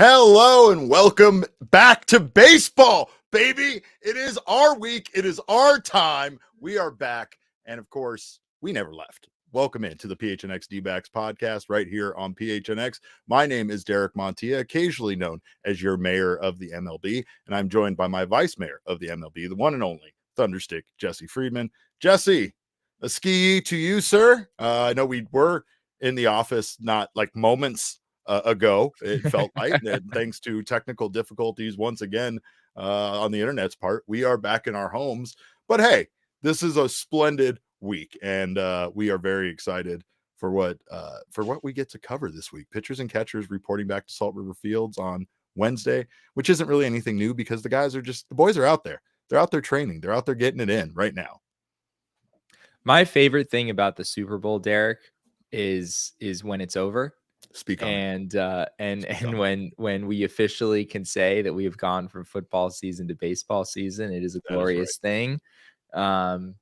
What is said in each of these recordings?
Hello and welcome back to baseball, baby. It is our week. It is our time. We are back. And of course, we never left. Welcome into the PHNX D-backs podcast right here on PHNX. My name is Derek Montilla, occasionally known as your mayor of the MLB. And I'm joined by my vice mayor of the MLB, the one and only Thunderstick, Jesse Friedman. Jesse, a ski to you, sir. I know we were in the office not like moments ago, it felt like, and thanks to technical difficulties once again on the internet's part, we are back in our homes. But hey, this is a splendid week, and we are very excited for what we get to cover this week. Pitchers and catchers reporting back to Salt River Fields on Wednesday, which isn't really anything new because the boys are out there. They're out there training. They're out there getting it in right now. My favorite thing about the Super Bowl, Derek, is when it's over. Speak on and when we officially can say that we have gone from football season to baseball season, it is a glorious thing. And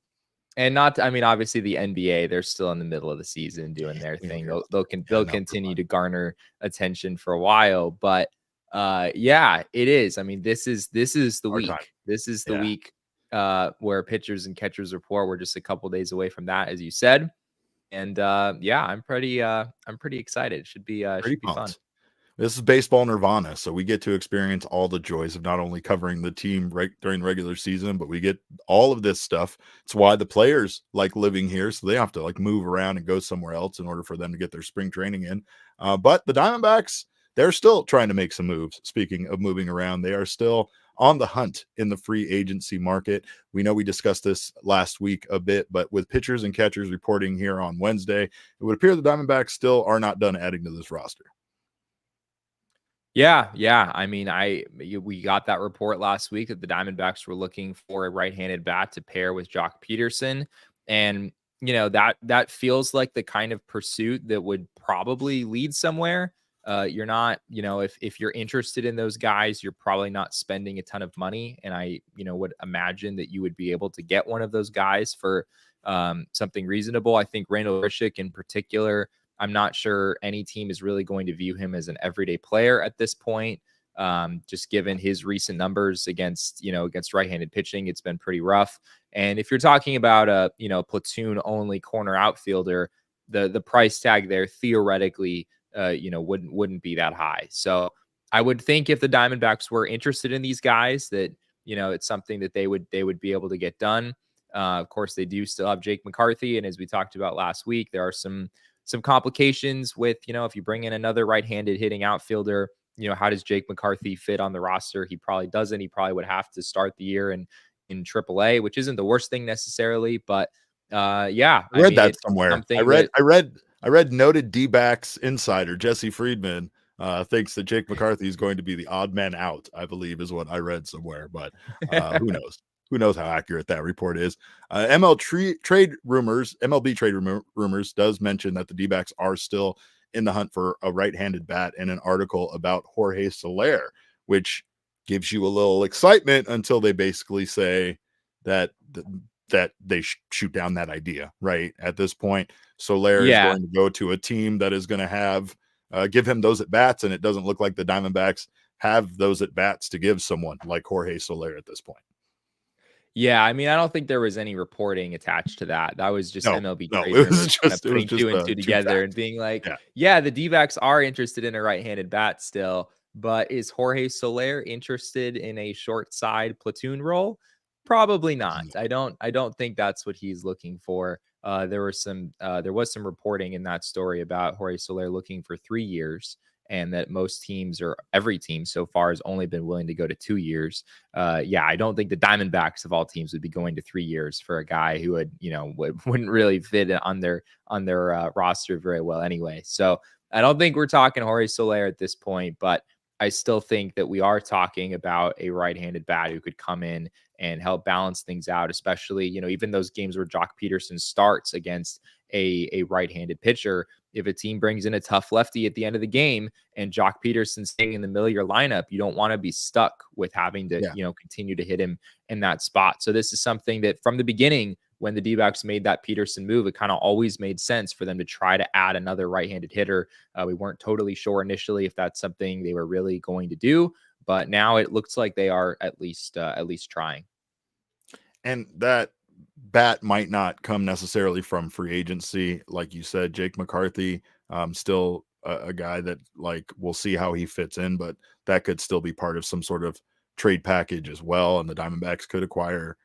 obviously the NBA, they're still in the middle of the season doing their thing. They'll continue to garner attention for a while, but it is. I mean, this is the week. This is the week where pitchers and catchers report. We're just a couple days away from that, as you said. And I'm pretty excited. It should be fun. This is baseball nirvana, so we get to experience all the joys of not only covering the team right during the regular season, but we get all of this stuff. It's why the players like living here, so they have to like move around and go somewhere else in order for them to get their spring training in. But the Diamondbacks, they're still trying to make some moves. Speaking of moving around, they are still on the hunt in the free agency market. We know we discussed this last week a bit, but with pitchers and catchers reporting here on Wednesday, it would appear the Diamondbacks still are not done adding to this roster. Yeah. I mean, we got that report last week that the Diamondbacks were looking for a right-handed bat to pair with Jock Peterson. And, that feels like the kind of pursuit that would probably lead somewhere. You're not, if you're interested in those guys, you're probably not spending a ton of money. And I, would imagine that you would be able to get one of those guys for something reasonable. I think Randall Grichuk in particular, I'm not sure any team is really going to view him as an everyday player at this point. Just given his recent numbers against right-handed pitching, it's been pretty rough. And if you're talking about a, platoon only corner outfielder, the price tag there theoretically wouldn't be that high. So I would think if the Diamondbacks were interested in these guys, that it's something that they would be able to get done. Of course, they do still have Jake McCarthy, and as we talked about last week, there are some complications with if you bring in another right-handed hitting outfielder. How does Jake McCarthy fit on the roster? He probably doesn't. He probably would have to start the year in AAA, which isn't the worst thing necessarily, but I read that somewhere. I read noted D-backs insider Jesse Friedman thinks that Jake McCarthy is going to be the odd man out, I believe is what I read somewhere, but who knows? Who knows how accurate that report is? MLB trade rumors does mention that the D-backs are still in the hunt for a right-handed bat in an article about Jorge Soler, which gives you a little excitement until they basically say that they shoot down that idea, right? At this point, Soler is going to go to a team that is going to have give him those at-bats, and it doesn't look like the Diamondbacks have those at-bats to give someone like Jorge Soler at this point. Yeah, I mean, I don't think there was any reporting attached to that. That was just MLB trade it was just putting two and two together and being like, the D-backs are interested in a right-handed bat still, but is Jorge Soler interested in a short side platoon role? Probably not. I don't think that's what he's looking for. There was some reporting in that story about Jorge Soler looking for 3 years, and that most teams or every team so far has only been willing to go to 2 years. I don't think the Diamondbacks of all teams would be going to 3 years for a guy who wouldn't really fit on their roster very well anyway. So I don't think we're talking Jorge Soler at this point, but I still think that we are talking about a right-handed bat who could come in and help balance things out, especially, even those games where Jock Peterson starts against a right-handed pitcher. If a team brings in a tough lefty at the end of the game and Jock Peterson's staying in the middle of your lineup, you don't want to be stuck with having to, continue to hit him in that spot. So this is something that from the beginning, when the D-backs made that Peterson move, it kind of always made sense for them to try to add another right-handed hitter. We weren't totally sure initially if that's something they were really going to do, but now it looks like they are at least trying. And that bat might not come necessarily from free agency. Like you said, Jake McCarthy, still a guy that, like, we'll see how he fits in, but that could still be part of some sort of trade package as well. And the Diamondbacks could acquire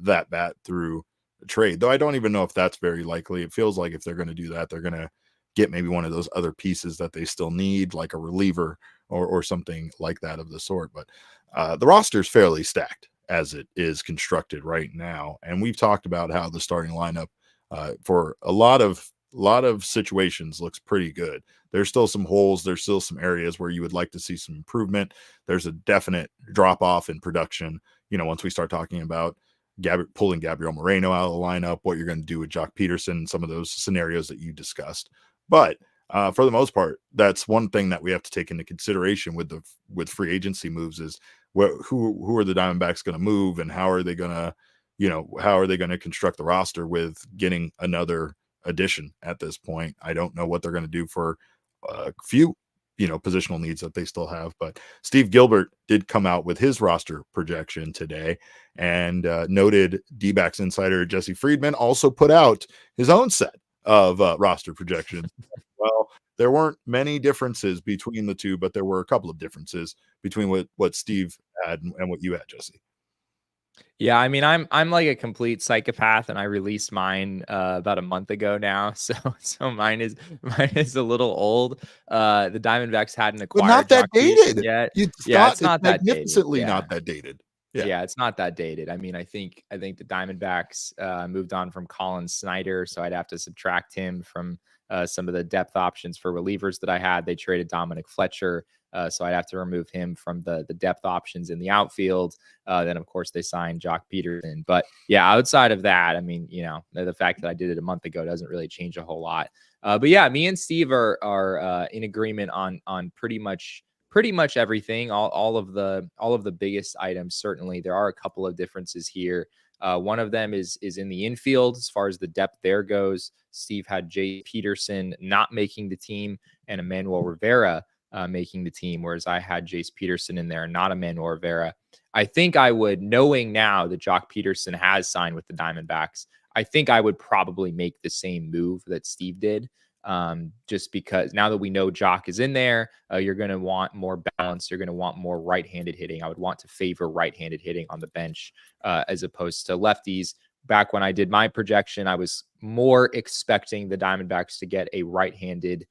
that bat through a trade, though I don't even know if that's very likely. It feels like if they're going to do that, they're going to get maybe one of those other pieces that they still need, like a reliever or something like that of the sort. But the roster is fairly stacked as it is constructed right now. And we've talked about how the starting lineup for a lot of situations looks pretty good. There's still some holes. There's still some areas where you would like to see some improvement. There's a definite drop off in production. Once we start talking about pulling Gabriel Moreno out of the lineup, what you're going to do with Jock Peterson, some of those scenarios that you discussed. But for the most part, that's one thing that we have to take into consideration with free agency moves is who are the Diamondbacks going to move, and how are they going to construct the roster with getting another addition at this point. I don't know what they're going to do for a few positional needs that they still have, but Steve Gilbert did come out with his roster projection today, and noted D-backs insider Jesse Friedman also put out his own set of roster projections. Well, there weren't many differences between the two, but there were a couple of differences between what Steve had and what you had, Jesse. Yeah, I mean, I'm like a complete psychopath, and I released mine about a month ago now. So mine is a little old. The Diamondbacks hadn't But acquired not that Jock Peterson dated. yet. It's Yeah, not. it's It's not that dated. magnificently Yeah. not that dated. Yeah, it's not that dated. I mean, I think the Diamondbacks moved on from Colin Snyder, so I'd have to subtract him from some of the depth options for relievers that I had. They traded Dominic Fletcher, so I'd have to remove him from the depth options in the outfield. Then, of course, they signed Jock Peterson. But yeah, outside of that, I mean, the fact that I did it a month ago doesn't really change a whole lot. But yeah, me and Steve are in agreement on pretty much everything, all of the biggest items. Certainly there are a couple of differences here. One of them is in the infield. As far as the depth there goes, Steve had Jay Peterson not making the team and Emmanuel Rivera making the team, whereas I had Jace Peterson in there, not Emmanuel Rivera. I think I would, knowing now that Jock Peterson has signed with the Diamondbacks, I think I would probably make the same move that Steve did. Just because now that we know Jock is in there, you're going to want more balance. You're going to want more right-handed hitting. I would want to favor right-handed hitting on the bench as opposed to lefties. Back when I did my projection, I was more expecting the Diamondbacks to get a right-handed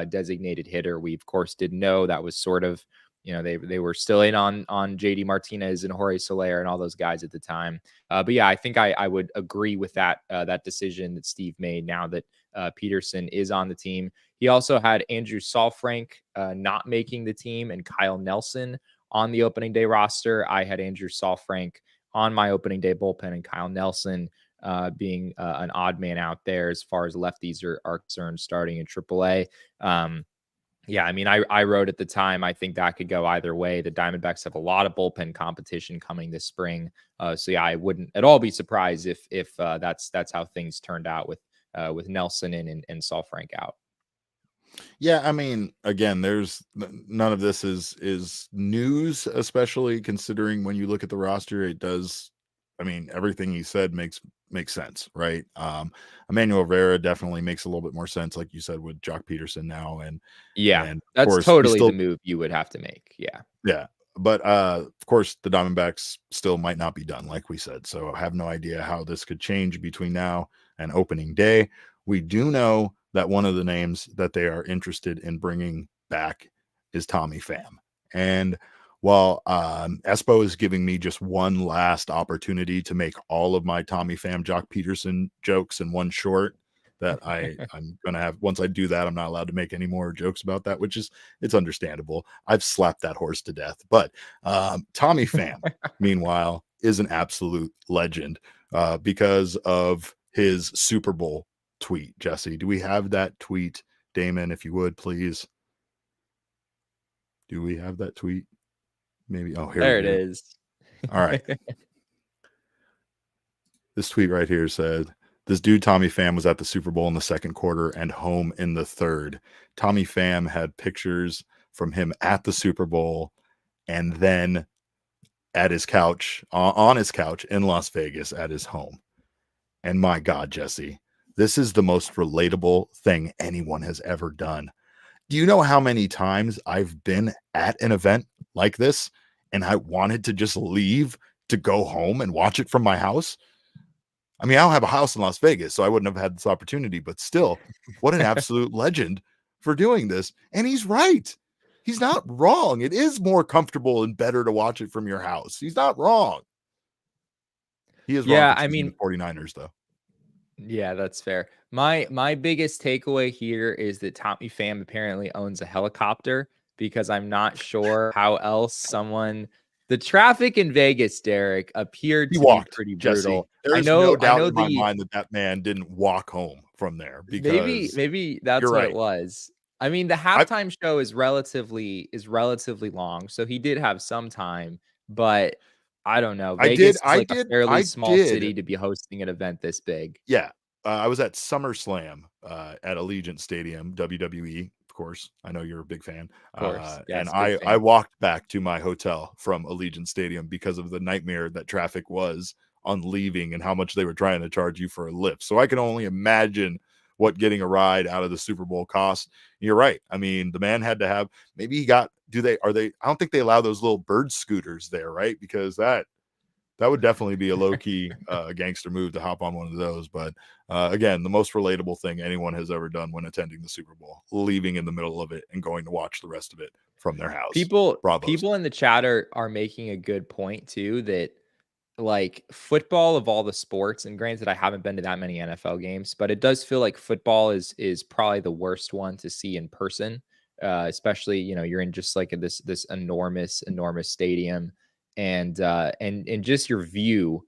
designated hitter. We, of course, didn't know that was sort of, they were still in on JD Martinez and Jorge Soler and all those guys at the time. But yeah, I think I would agree with that decision that Steve made now that Peterson is on the team. He also had Andrew Saalfrank not making the team and Kyle Nelson on the opening day roster. I had Andrew Saalfrank on my opening day bullpen and Kyle Nelson being an odd man out there as far as lefties are concerned, starting in AAA. Yeah, I mean, I wrote at the time, I think that could go either way. The Diamondbacks have a lot of bullpen competition coming this spring. So yeah, I wouldn't at all be surprised if that's how things turned out with Nelson in and Saalfrank out. Yeah, I mean, again, there's none of this is news, especially considering when you look at the roster, it does. I mean, everything he said makes sense, right? Emmanuel Rivera definitely makes a little bit more sense, like you said, with Jock Peterson now, and of that's course, totally the move you would have to make. Yeah. But of course, the Diamondbacks still might not be done, like we said. So I have no idea how this could change between now and opening day. We do know that one of the names that they are interested in bringing back is Tommy Pham. And while Espo is giving me just one last opportunity to make all of my Tommy Pham, Jock Peterson jokes in one short, that I'm going to have, once I do that, I'm not allowed to make any more jokes about that, which is, it's understandable. I've slapped that horse to death. But Tommy Pham, meanwhile, is an absolute legend because of his Super Bowl tweet. Jesse, do we have that tweet? Damon, if you would, please. Do we have that tweet? Maybe. Oh, here there it is. All right. This tweet right here said, This dude, Tommy Pham, was at the Super Bowl in the second quarter and home in the third. Tommy Pham had pictures from him at the Super Bowl and then at his couch, on his couch in Las Vegas at his home. And my God, Jesse, this is the most relatable thing anyone has ever done. Do you know how many times I've been at an event like this and I wanted to just leave to go home and watch it from my house? I mean, I don't have a house in Las Vegas, so I wouldn't have had this opportunity, but still, what an absolute legend for doing this. And he's right. He's not wrong. It is more comfortable and better to watch it from your house. He's not wrong. He is wrong for choosing the 49ers, though. Yeah, that's fair. My biggest takeaway here is that Tommy Pham apparently owns a helicopter, because I'm not sure how else the traffic in Vegas, Derek, appeared to be pretty brutal. There's no doubt in my mind that man didn't walk home from there, because maybe that's what it was. I mean, the halftime show is relatively long, so he did have some time, but I don't know. Vegas is like a fairly small city to be hosting an event this big. Yeah. I was at SummerSlam at Allegiant Stadium, WWE, of course. I know you're a big fan. Of course. Yes, and I walked back to my hotel from Allegiant Stadium because of the nightmare that traffic was on leaving and how much they were trying to charge you for a lift. So I can only imagine what getting a ride out of the Super Bowl cost. You're right. I mean, the man had to have, maybe he got, I don't think they allow those little bird scooters there, right? Because that would definitely be a low-key gangster move to hop on one of those. But again, the most relatable thing anyone has ever done when attending the Super Bowl, leaving in the middle of it and going to watch the rest of it from their house. People in the chat are making a good point too, that like football of all the sports, and granted I haven't been to that many NFL games, but it does feel like football is probably the worst one to see in person. Especially, you're in just like this enormous stadium, and just your view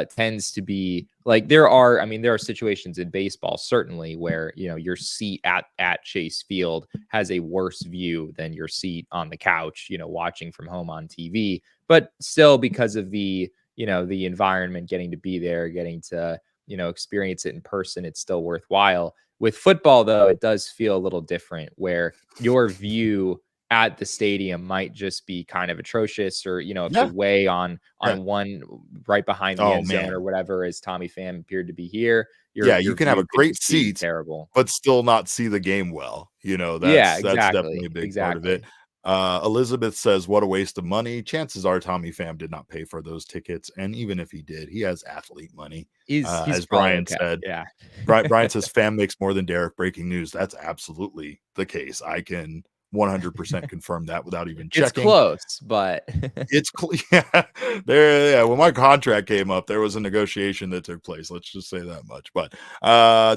tends to be like, there are situations in baseball certainly where your seat at Chase Field has a worse view than your seat on the couch watching from home on TV, but still, because of the the environment, getting to be there, getting to experience it in person, it's still worthwhile. With football, though, it does feel a little different, where your view at the stadium might just be kind of atrocious, or if you're way on one right behind the end zone or whatever, as Tommy Pham appeared to be here. You can have a great seat, terrible, but still not see the game well. That's definitely a big part of it. Elizabeth says, what a waste of money. Chances are Tommy Pham did not pay for those tickets, and even if he did, he has athlete money. He's as Brian said. Yeah. Brian says Pham makes more than Derek. Breaking news. That's absolutely the case. I can 100% confirm that without even checking. It's close, but it's when my contract came up, there was a negotiation that took place. Let's just say that much. But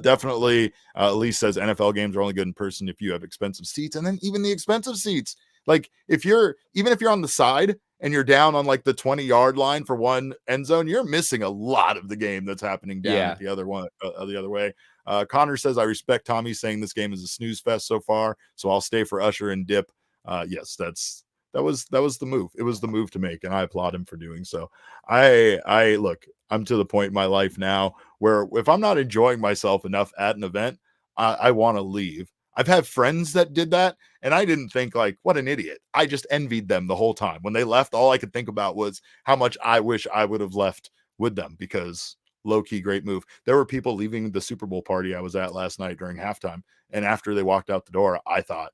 definitely, Elise says NFL games are only good in person if you have expensive seats, and then even the expensive seats, like if you're on the side and you're down on like the 20-yard line for one end zone, you're missing a lot of the game that's happening down at the other one, the other way. Connor says, I respect Tommy saying this game is a snooze fest so far, so I'll stay for Usher and Dip. Yes, that was the move. It was the move to make, and I applaud him for doing so. I look, I'm to the point in my life now where if I'm not enjoying myself enough at an event, I want to leave. I've had friends that did that, and I didn't think like, what an idiot. I just envied them the whole time. When they left, all I could think about was how much I wish I would have left with them, because low-key great move. There were people leaving the Super Bowl party I was at last night during halftime, and after they walked out the door, I thought,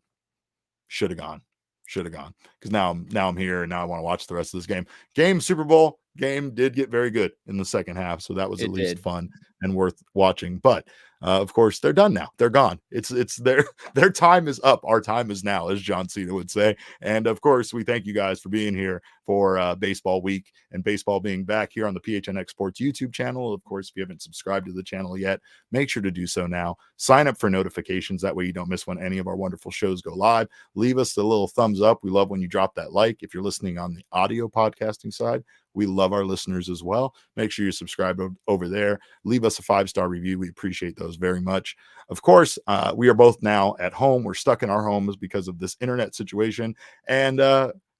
should have gone, because now I'm here, and now I want to watch the rest of this game. Super Bowl game did get very good in the second half, so that was at least fun and worth watching. But of course, they're done now. They're gone. It's their time is up. Our time is now, as John Cena would say. And of course, we thank you guys for being here for baseball week and baseball being back here on the PHNX Sports YouTube channel. Of course, if you haven't subscribed to the channel yet, make sure to do so now. Sign up for notifications. That way you don't miss when any of our wonderful shows go live. Leave us a little thumbs up. We love when you drop that like. If you're listening on the audio podcasting side, we love our listeners as well. Make sure you subscribe over there. Leave us a 5-star review. We appreciate those very much. Of course, we are both now at home. We're stuck in our homes because of this internet situation. And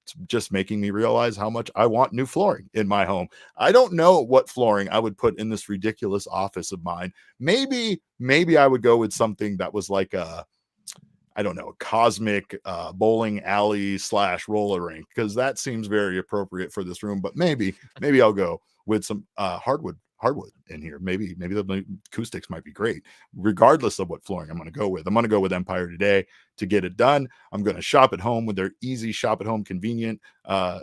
it's just making me realize how much I want new flooring in my home. I don't know what flooring I would put in this ridiculous office of mine. Maybe I would go with something that was like a, I don't know, a cosmic bowling alley / roller rink, because that seems very appropriate for this room. But maybe I'll go with some hardwood in here. Maybe the acoustics might be great, regardless of what flooring I'm going to go with. I'm going to go with Empire today to get it done. I'm going to shop at home with their easy shop at home convenient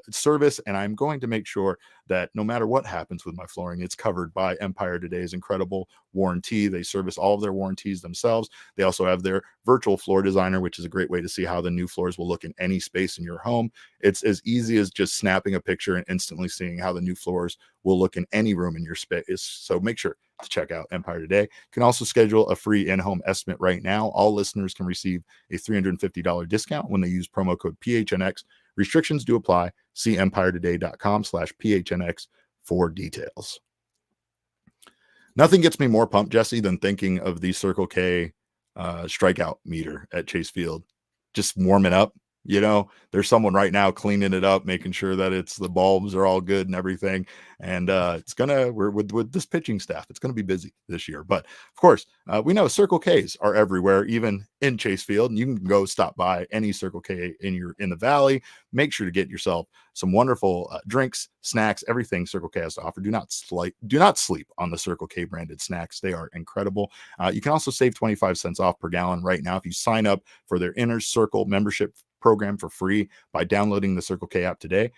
service, and I'm going to make sure that no matter what happens with my flooring, it's covered by Empire Today's incredible warranty. They service all of their warranties themselves. They also have their virtual floor designer, which is a great way to see how the new floors will look in any space in your home. It's as easy as just snapping a picture and instantly seeing how the new floors will look in any room in your space. So make sure to check out Empire today. You can also schedule a free in-home estimate right now. All listeners can receive a $350 discount when they use promo code PHNX. Restrictions do apply. See empiretoday.com/PHNX for details. Nothing gets me more pumped, Jesse, than thinking of the Circle K strikeout meter at Chase Field. Just warming up. You know, there's someone right now cleaning it up, making sure that the bulbs are all good and everything. And we're with this pitching staff, it's going to be busy this year. But of course, we know Circle Ks are everywhere, even in Chase Field. And you can go stop by any Circle K in the Valley. Make sure to get yourself some wonderful drinks, snacks, everything Circle K has to offer. Do not sleep on the Circle K branded snacks. They are incredible. You can also save 25 cents off per gallon right now if you sign up for their Inner Circle membership program for free by downloading the Circle K app today.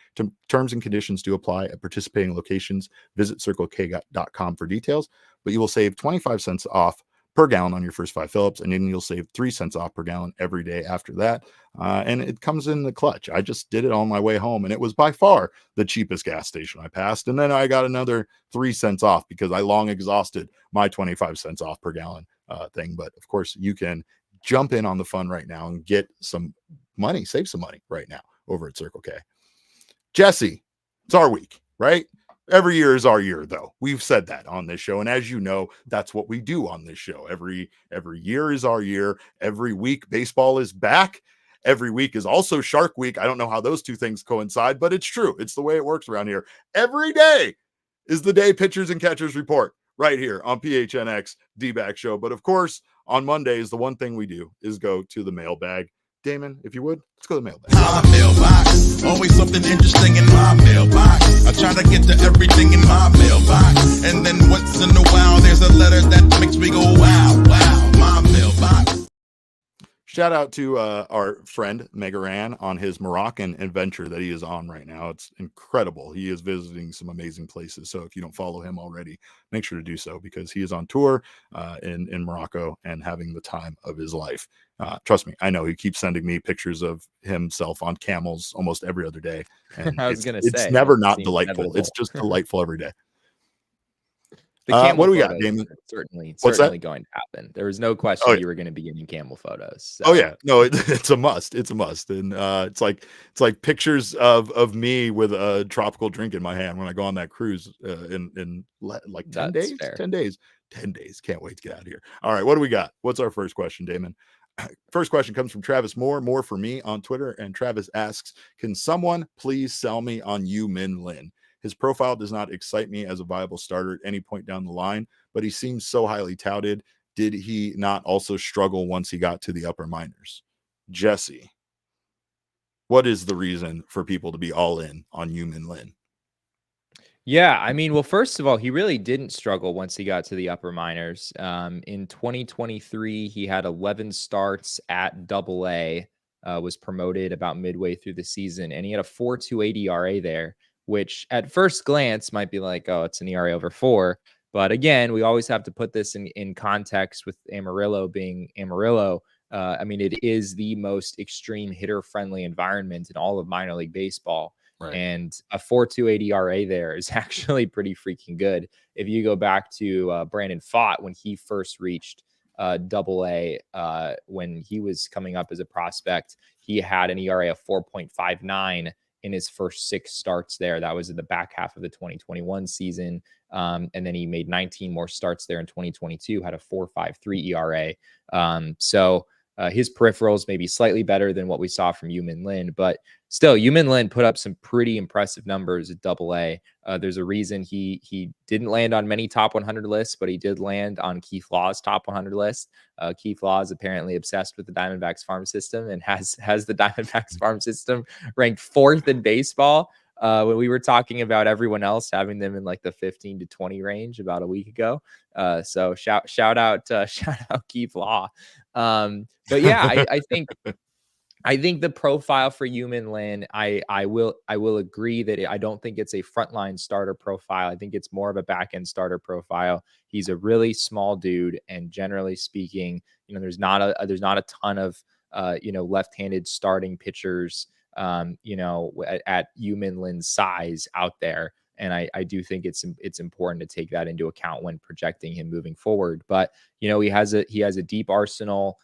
Terms and conditions do apply at participating locations. Visit circlek.com for details, but you will save 25 cents off per gallon on your first 5 fill-ups, and then you'll save 3 cents off per gallon every day after that. And it comes in the clutch. I just did it on my way home, and it was by far the cheapest gas station I passed. And then I got another 3 cents off because I long exhausted my 25 cents off per gallon thing. But of course, you can jump in on the fun right now and get some money, save some money right now over at Circle K. Jesse, it's our week, right? Every year is our year, though. We've said that on this show. And as you know, that's what we do on this show. Every year is our year. Every week, baseball is back. Every week is also Shark Week. I don't know how those two things coincide, but it's true. It's the way it works around here. Every day is the day pitchers and catchers report right here on PHNX D-Back Show. But of course, on Mondays, the one thing we do is go to the mailbag. Damon, if you would, let's go to the mailbag. My mailbox, always something interesting in my mailbox. I try to get to everything in my mailbox, and then once in a while, there's a letter that makes me go, wow, wow, my mailbox. Shout out to our friend Megaran on his Moroccan adventure that he is on right now. It's incredible. He is visiting some amazing places. So if you don't follow him already, make sure to do so, because he is on tour in Morocco and having the time of his life. Trust me, I know. He keeps sending me pictures of himself on camels almost every other day. And it's never not delightful. Inevitable. It's just delightful every day. What do we got, Damon? Certainly going to happen. There was no question you were going to be getting camel photos. So. Oh yeah, no, it's a must. It's a must, and it's like pictures of me with a tropical drink in my hand when I go on that cruise in like 10 days. Fair. 10 days. Can't wait to get out of here. All right, what do we got? What's our first question, Damon? First question comes from Travis More for me on Twitter, and Travis asks, "Can someone please sell me on Yu-Min Lin? His profile does not excite me as a viable starter at any point down the line, but he seems so highly touted. Did he not also struggle once he got to the upper minors?" Jesse, what is the reason for people to be all in on Yu-Min Lin? Yeah, I mean, well, first of all, he really didn't struggle once he got to the upper minors. In 2023, he had 11 starts at Double-A, was promoted about midway through the season, and he had a 4.28 ERA there, which at first glance might be like, oh, it's an ERA over 4. But again, we always have to put this in context with Amarillo being Amarillo. I mean, it is the most extreme hitter-friendly environment in all of minor league baseball. Right. And a 4.28 ERA there is actually pretty freaking good. If you go back to Brandon Pfaadt, when he first reached Double-A, when he was coming up as a prospect, he had an ERA of 4.59 in his first 6 starts there. That was in the back half of the 2021 season. And then he made 19 more starts there in 2022, had a 4.53 ERA. So His peripherals may be slightly better than what we saw from Yumin Lin, but still, Yumin Lin put up some pretty impressive numbers at AA. There's a reason he didn't land on many top 100 lists, but he did land on Keith Law's top 100 list. Keith Law is apparently obsessed with the Diamondbacks farm system and has the Diamondbacks farm system ranked 4th in baseball. When we were talking about everyone else having them in like the 15 to 20 range about a week ago. So shout out Keith Law. But yeah, I think the profile for Yumin Lin, I will agree that I don't think it's a frontline starter profile. I think it's more of a back end starter profile. He's a really small dude, and generally speaking, there's not a ton of left-handed starting pitchers at Yumin Lin's size out there. And I do think it's important to take that into account when projecting him moving forward. But he has a deep arsenal.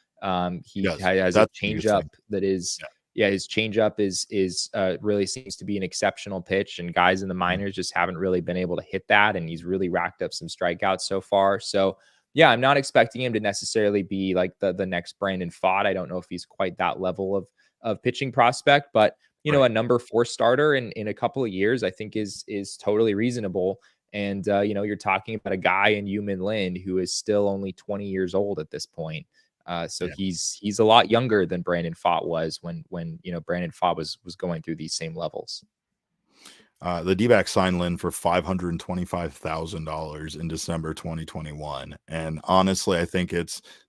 He has a changeup that is, his changeup is really seems to be an exceptional pitch, and guys in the minors just haven't really been able to hit that. And he's really racked up some strikeouts so far. So yeah, I'm not expecting him to necessarily be like the next Brandon Pfaadt. I don't know if he's quite that level of pitching prospect, but a number 4 starter in a couple of years, I think is totally reasonable. And you're talking about a guy in Yumin Lin who is still only 20 years old at this point. So he's a lot younger than Brandon Pfaadt was when Brandon Pfaadt was going through these same levels. The D-backs signed Lin for $525,000 in December 2021, and honestly, I think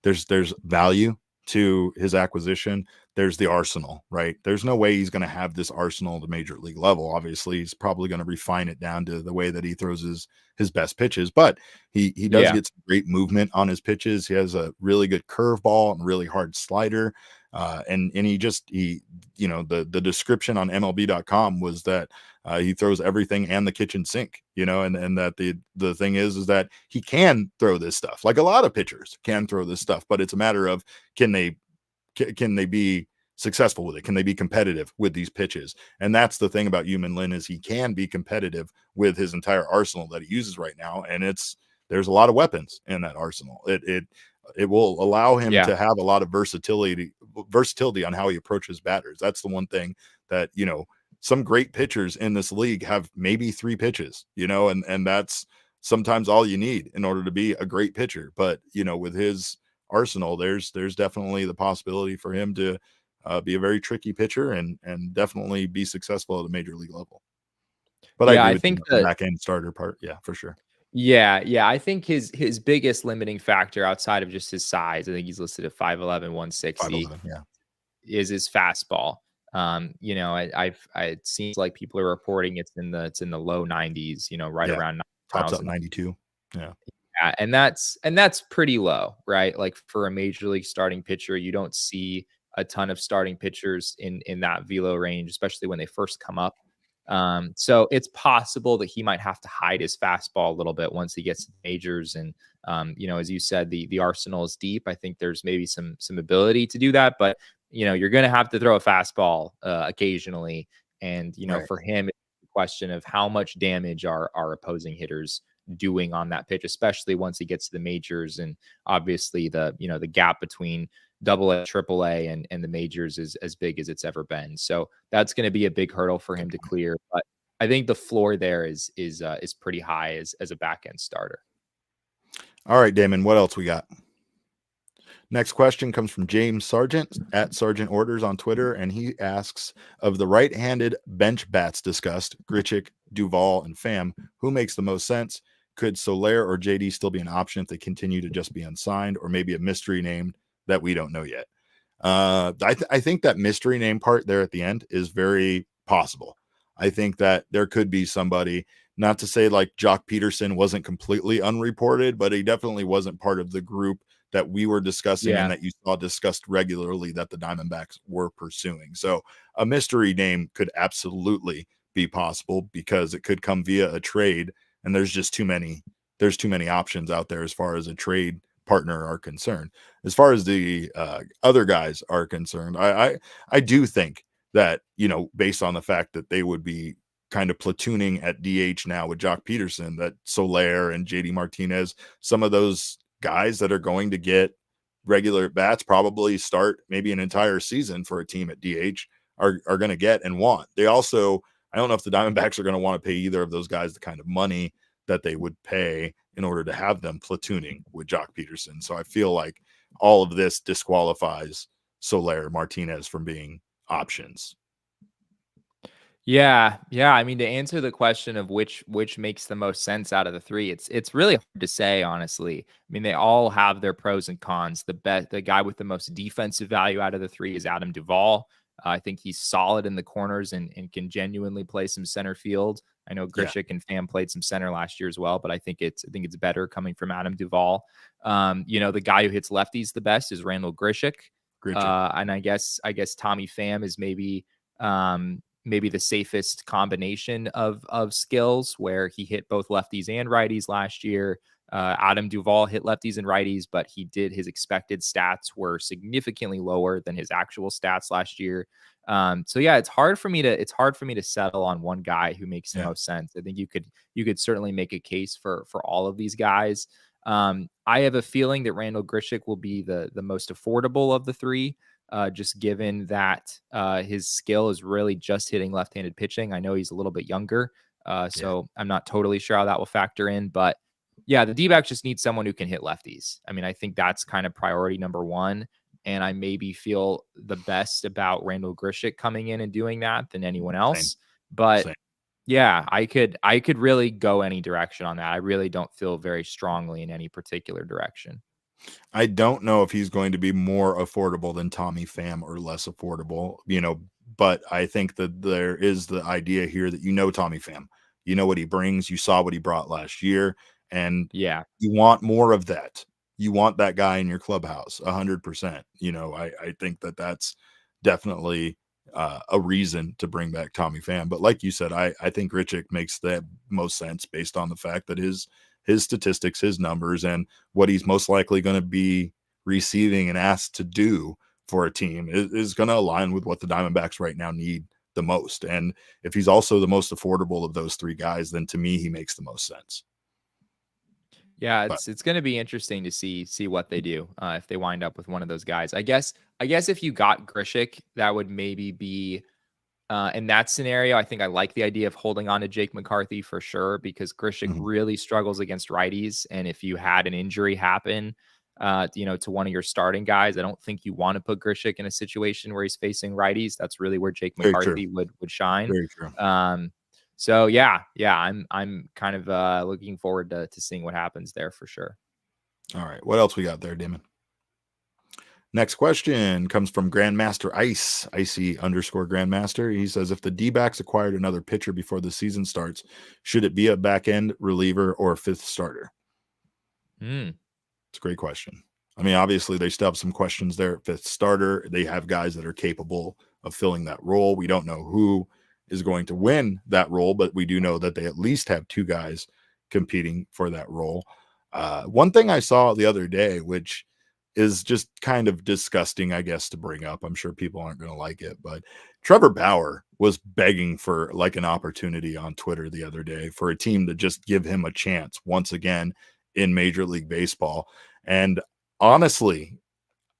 there's value to his acquisition. There's the arsenal, right? There's no way he's going to have this arsenal at the major league level. Obviously, he's probably going to refine it down to the way that he throws his best pitches, but he does get some great movement on his pitches. He has a really good curveball and really hard slider. And the description on MLB.com was that he throws everything and the kitchen sink, and that the thing is that he can throw this stuff. Like a lot of pitchers can throw this stuff, but it's a matter of can they be successful with it? Can they be competitive with these pitches? And that's the thing about Yumin Lin, is he can be competitive with his entire arsenal that he uses right now. And there's a lot of weapons in that arsenal. It will allow him to have a lot of versatility on how he approaches batters. That's the one thing that, some great pitchers in this league have maybe 3 pitches, and that's sometimes all you need in order to be a great pitcher. But, with his arsenal, there's definitely the possibility for him to be a very tricky pitcher and definitely be successful at a major league level. But I think the back end starter part, for sure. Yeah. I think his biggest limiting factor outside of just his size, I think he's listed at 5'11", 160, is his fastball. It seems like people are reporting it's in the low 90s, right around tops up 92. Yeah, and that's pretty low, right? Like for a major league starting pitcher, you don't see a ton of starting pitchers in that velo range, especially when they first come up. So it's possible that he might have to hide his fastball a little bit once he gets to the majors. And, as you said, the arsenal is deep. I think there's maybe some ability to do that, but you're going to have to throw a fastball occasionally. And, for him, it's a question of how much damage are opposing hitters doing on that pitch, especially once he gets to the majors. And obviously the gap between AA, AAA and the majors is as big as it's ever been. So that's going to be a big hurdle for him to clear. But I think the floor there is pretty high as a back end starter. All right, Damon, what else we got? Next question comes from James Sargent at Sargent Orders on Twitter, and he asks, of the right-handed bench bats discussed, Grichuk, Duvall, and Pham, who makes the most sense? Could Soler or JD still be an option if they continue to just be unsigned, or maybe a mystery name that we don't know yet? I think that mystery name part there at the end is very possible. I think that there could be somebody, not to say like Jock Peterson wasn't completely unreported, but he definitely wasn't part of the group that we were discussing and that you saw discussed regularly that the Diamondbacks were pursuing. So a mystery name could absolutely be possible because it could come via a trade, and there's too many options out there as far as a trade partner are concerned. As far as the other guys are concerned, I do think that, based on the fact that they would be kind of platooning at DH now with Jock Peterson, that Soler and JD Martinez, some of those guys that are going to get regular bats, probably start maybe an entire season for a team at DH, are going to get and want. They also, I don't know if the Diamondbacks are going to want to pay either of those guys the kind of money that they would pay in order to have them platooning with Jock Peterson. So I feel like all of this disqualifies Soler, Martinez from being options. Yeah. I mean, to answer the question of which makes the most sense out of the three, it's really hard to say, honestly. I mean, they all have their pros and cons. The guy with the most defensive value out of the three is Adam Duvall. I think he's solid in the corners and can genuinely play some center field. I know Grichuk and Pham played some center last year as well, but I think it's better coming from Adam Duvall. The guy who hits lefties the best is Randall Grichuk. And I guess Tommy Pham is maybe the safest combination of skills, where he hit both lefties and righties last year. Adam Duvall hit lefties and righties, but his expected stats were significantly lower than his actual stats last year. So yeah, it's hard for me to settle on one guy who makes the most sense. I think you could certainly make a case for all of these guys. I have a feeling that Randall Grichuk will be the most affordable of the three. Just given that his skill is really just hitting left-handed pitching. I know he's a little bit younger, so I'm not totally sure how that will factor in. But yeah, the D-backs just need someone who can hit lefties. I mean, I think that's kind of priority number one. And I maybe feel the best about Randall Grichuk coming in and doing that than anyone else. But yeah, I could really go any direction on that. I really don't feel very strongly in any particular direction. I don't know if he's going to be more affordable than Tommy Pham or less affordable, but I think that there is the idea here that Tommy Pham, what he brings, you saw what he brought last year, and you want more of that. You want that guy in your clubhouse 100%. I think that that's definitely a reason to bring back Tommy Pham. But like you said, I think Grichuk makes the most sense based on the fact that his statistics, his numbers, and what he's most likely going to be receiving and asked to do for a team is going to align with what the Diamondbacks right now need the most. And if he's also the most affordable of those three guys, then to me, he makes the most sense. Yeah, it's going to be interesting to see what they do if they wind up with one of those guys. I guess if you got Grichuk, that would maybe be in that scenario. I think I like the idea of holding on to Jake McCarthy for sure, because Grichuk really struggles against righties. And if you had an injury happen, to one of your starting guys, I don't think you want to put Grichuk in a situation where he's facing righties. That's really where Jake McCarthy would shine. Very true. So yeah, I'm kind of looking forward to seeing what happens there for sure. All right, what else we got there, Damon? Next question comes from Grandmaster Ice, Icy_Grandmaster. He says, if the D-backs acquired another pitcher before the season starts, should it be a back-end reliever or a fifth starter? It's a great question. I mean, obviously, they still have some questions there at fifth starter. They have guys that are capable of filling that role. We don't know who is going to win that role, but we do know that they at least have two guys competing for that role. One thing I saw the other day, which is just kind of disgusting, I guess, to bring up. I'm sure people aren't going to like it, but Trevor Bauer was begging for like an opportunity on Twitter the other day for a team to just give him a chance once again in Major League Baseball. And honestly,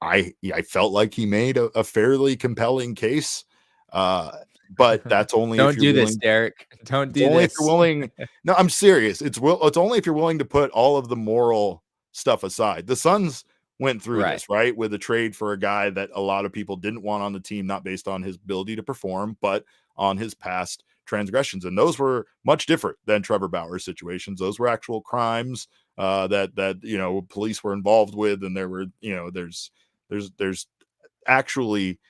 I felt like he made a fairly compelling case. But that's only don't if you're do willing, this, Derek. Don't do only this. If you're willing. No, I'm serious. It's only if you're willing to put all of the moral stuff aside. The Suns went through this, right, with a trade for a guy that a lot of people didn't want on the team, not based on his ability to perform, but on his past transgressions. And those were much different than Trevor Bauer's situations. Those were actual crimes that police were involved with, and there were there's actually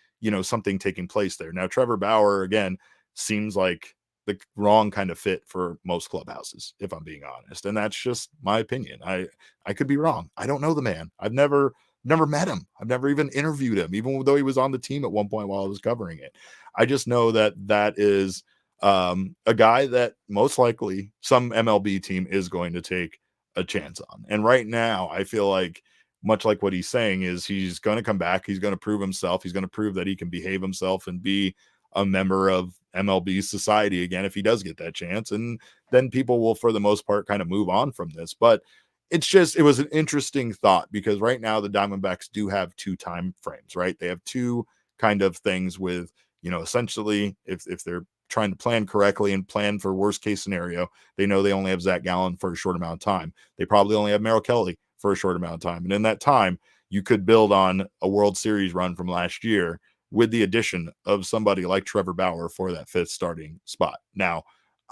something taking place there. Now, Trevor Bauer, again, seems like the wrong kind of fit for most clubhouses, if I'm being honest. And that's just my opinion. I could be wrong. I don't know the man. I've never met him. I've never even interviewed him, even though he was on the team at one point while I was covering it. I just know that is a guy that most likely some MLB team is going to take a chance on. And right now, I feel like, much like what he's saying, is he's going to come back. He's going to prove himself. He's going to prove that he can behave himself and be a member of MLB society again if he does get that chance. And then people will, for the most part, kind of move on from this. But it was an interesting thought because right now the Diamondbacks do have 2 time frames, right? They have 2 kind of things with, essentially if they're trying to plan correctly and plan for worst case scenario, they know they only have Zach Gallen for a short amount of time. They probably only have Merrill Kelly for a short amount of time. And in that time, you could build on a World Series run from last year with the addition of somebody like Trevor Bauer for that 5th starting spot. Now,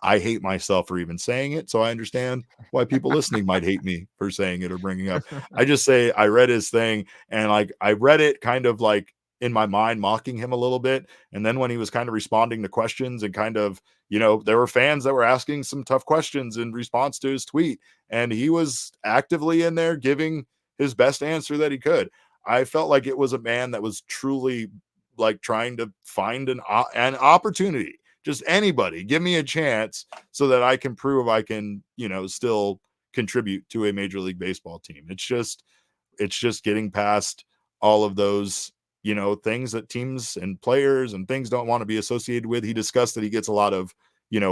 I hate myself for even saying it, so I understand why people listening might hate me for saying it or bringing up. I just say I read his thing and I read it kind of like in my mind mocking him a little bit, and then when he was kind of responding to questions and kind of, there were fans that were asking some tough questions in response to his tweet, and he was actively in there giving his best answer that he could. I felt like it was a man that was truly like trying to find an opportunity. Just anybody, give me a chance so that I can prove I can, still contribute to a Major League Baseball team. It's just getting past all of those, things that teams and players and things don't want to be associated with. He discussed that he gets a lot of,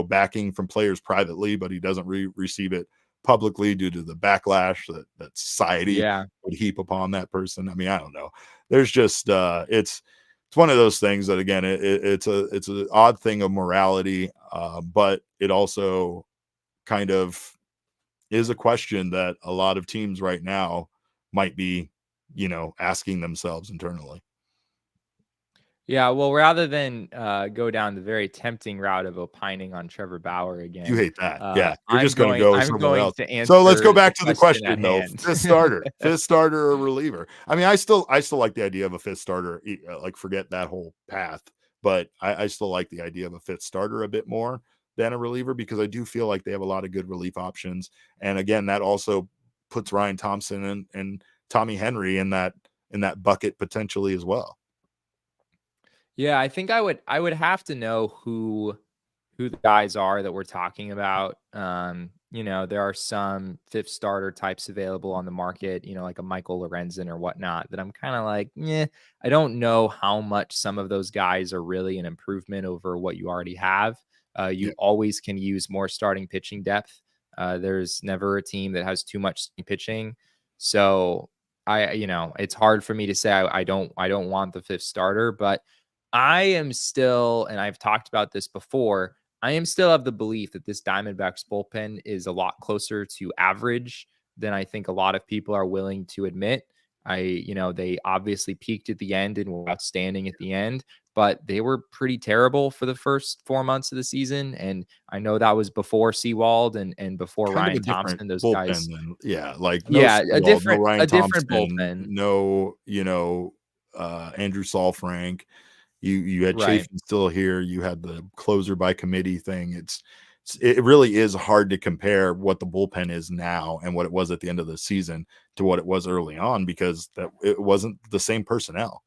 backing from players privately, but he doesn't receive it publicly due to the backlash that society would heap upon that person. I mean, I don't know. There's just it's one of those things that, again, it's an odd thing of morality, but it also kind of is a question that a lot of teams right now might be, asking themselves internally. Yeah, well, rather than go down the very tempting route of opining on Trevor Bauer again, you hate that, yeah. You're I'm just going to go I'm somewhere going else. to answer. So let's go back to the question though. hand. Fifth starter or reliever. I mean, I still like the idea of a 5th starter. Like, forget that whole path, but I still like the idea of a 5th starter a bit more than a reliever because I do feel like they have a lot of good relief options. And again, that also puts Ryan Thompson and Tommy Henry in that bucket potentially as well. Yeah, I think I would have to know who the guys are that we're talking about. There are some 5th starter types available on the market, like a Michael Lorenzen or whatnot, that I'm kind of like, I don't know how much some of those guys are really an improvement over what you already have. You always can use more starting pitching depth. There's never a team that has too much pitching. So it's hard for me to say I don't want the 5th starter, but I am still, and I've talked about this before, I am still of the belief that this Diamondbacks bullpen is a lot closer to average than I think a lot of people are willing to admit. They obviously peaked at the end and were outstanding at the end, but they were pretty terrible for the first 4 months of the season. And I know that was before Seawald and before kind Ryan Thompson, those guys. Than, a different bullpen. No, Andrew Saalfrank. You had Chafin still here. You had the closer by committee thing. It really is hard to compare what the bullpen is now and what it was at the end of the season to what it was early on because it wasn't the same personnel.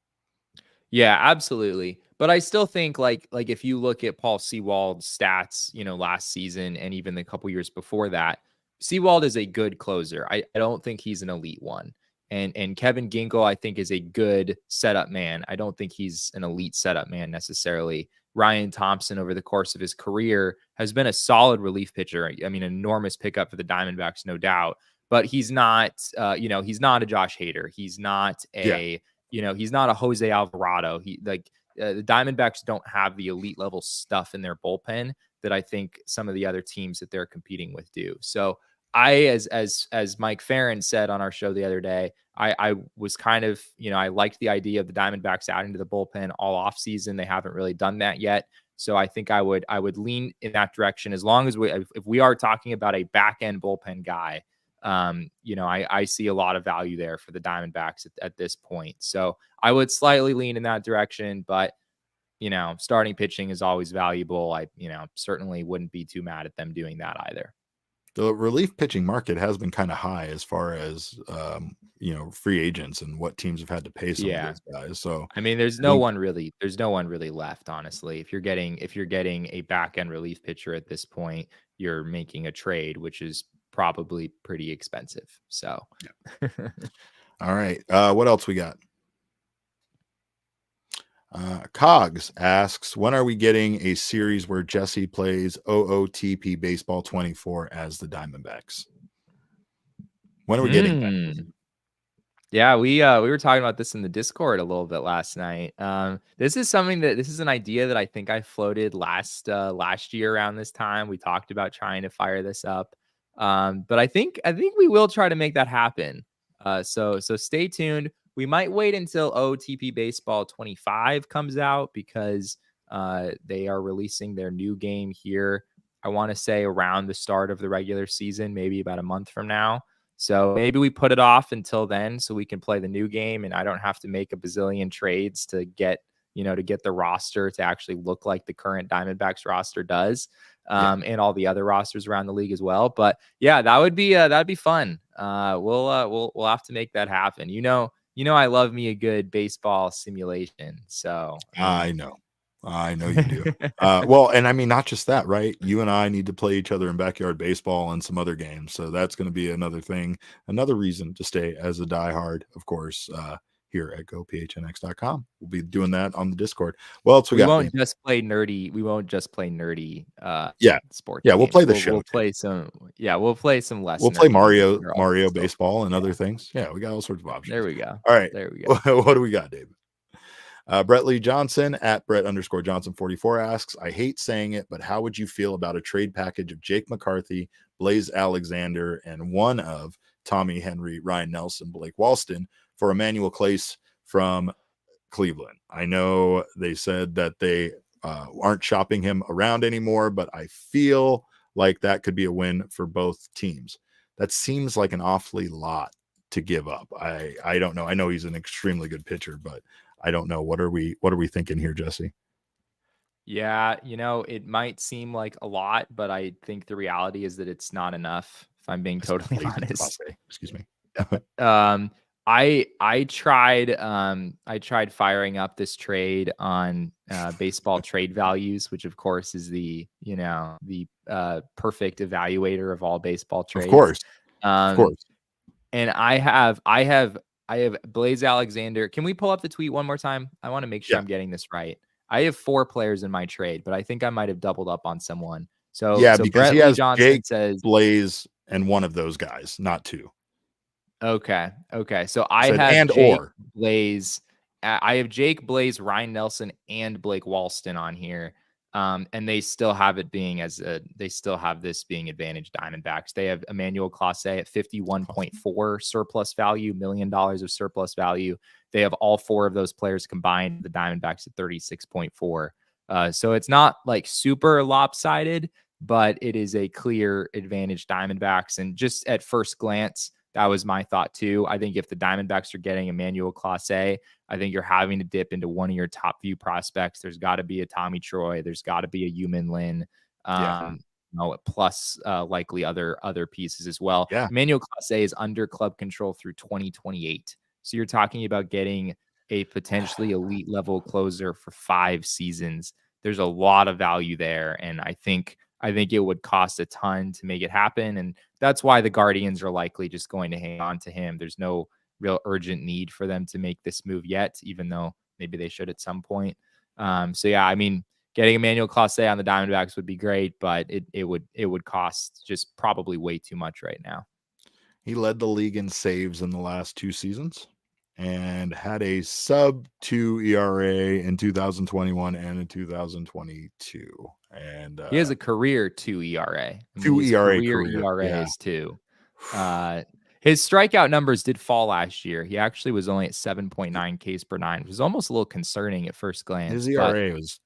Yeah, absolutely. But I still think like if you look at Paul Sewald's stats, last season and even the couple years before that, Sewald is a good closer. I don't think he's an elite one. And Kevin Ginkel, I think, is a good setup man. I don't think he's an elite setup man necessarily. Ryan Thompson, over the course of his career, has been a solid relief pitcher. I mean, an enormous pickup for the Diamondbacks, no doubt. But he's not, he's not a Josh Hader. He's not he's not a Jose Alvarado. The Diamondbacks don't have the elite level stuff in their bullpen that I think some of the other teams that they're competing with do. So as Mike Farron said on our show the other day, I was kind of, I liked the idea of the Diamondbacks adding to the bullpen all off season. They haven't really done that yet. So I think I would lean in that direction as long as if we are talking about a back end bullpen guy, I see a lot of value there for the Diamondbacks at this point. So I would slightly lean in that direction, but starting pitching is always valuable. I certainly wouldn't be too mad at them doing that either. The relief pitching market has been kind of high as far as free agents and what teams have had to pay some of those guys. So I mean, there's no one really left, honestly. If you're getting a back end relief pitcher at this point, you're making a trade, which is probably pretty expensive. So all right. What else we got? Cogs asks, when are we getting a series where Jesse plays OOTP Baseball 24 as the Diamondbacks? When are we getting that? Yeah, we were talking about this in the Discord a little bit last night. This is an idea that I think I floated last year around this time. We talked about trying to fire this up. But I think we will try to make that happen. So stay tuned. We might wait until OTP Baseball 25 comes out because they are releasing their new game here. I want to say around the start of the regular season, maybe about a month from now. So maybe we put it off until then so we can play the new game and I don't have to make a bazillion trades to get the roster to actually look like the current Diamondbacks roster does. And all the other rosters around the league as well. But yeah, that'd be fun. We'll have to make that happen. I love me a good baseball simulation. So I know you do. Well, and I mean, not just that, right? You and I need to play each other in backyard baseball and some other games. So that's going to be another thing, another reason to stay as a diehard, of course, here at gophnx.com. We'll be doing that on the Discord. Well, we won't just play nerdy. We won't just play nerdy sports. Yeah, we'll games. play the show. We'll play some less. We'll play Mario baseball and other things. Yeah, we got all sorts of options. There we go. All right. There we go. What do we got, David? Brett Lee Johnson at Brett_Johnson44 asks, I hate saying it, but how would you feel about a trade package of Jake McCarthy, Blaze Alexander, and one of Tommy Henry, Ryan Nelson, Blake Walston for Emmanuel Clace from Cleveland? I know they said that they aren't shopping him around anymore, but I feel like that could be a win for both teams. That seems like an awfully lot to give up. I don't know. I know he's an extremely good pitcher, but I don't know. What are we thinking here, Jesse? Yeah, it might seem like a lot, but I think the reality is that it's not enough, if I'm being totally honest. Excuse me. I tried firing up this trade on baseball trade values, which of course is the perfect evaluator of all baseball trades. Of course. And I have Blaze Alexander. Can we pull up the tweet one more time? I want to make sure I'm getting this right. I have 4 players in my trade, but I think I might have doubled up on someone. So because Brett he has Lee Johnson Jake, says Blaze, and one of those guys, not 2. Okay. So I have Jake, Blaze. I have Jake, Blaze, Ryan Nelson, and Blake Walston on here. And they still have it being this being advantage Diamondbacks. They have Emmanuel Clase at 51.4 surplus value, $1 million of surplus value. They have all 4 of those players combined, the Diamondbacks at 36.4. So it's not like super lopsided, but it is a clear advantage Diamondbacks. And just at first glance, that was my thought too. I think if the Diamondbacks are getting Emmanuel Clase, I think you're having to dip into one of your top view prospects. There's got to be a Tommy Troy. There's got to be a Yumin Lin. Plus likely other pieces as well. Yeah. Emmanuel Clase is under club control through 2028. So you're talking about getting a potentially elite level closer for 5 seasons. There's a lot of value there, and I think it would cost a ton to make it happen, and that's why the Guardians are likely just going to hang on to him. There's no real urgent need for them to make this move yet, even though maybe they should at some point. So yeah, I mean, getting Emmanuel Clase on the Diamondbacks would be great, but it would cost just probably way too much right now. He led the league in saves in the last 2 seasons and had a sub 2 ERA in 2021 and in 2022. And he has a career 2 ERA. 2 ERA ERA is 2. His strikeout numbers did fall last year. He actually was only at 7.9 Ks per 9, which was almost a little concerning at first glance. His ERA was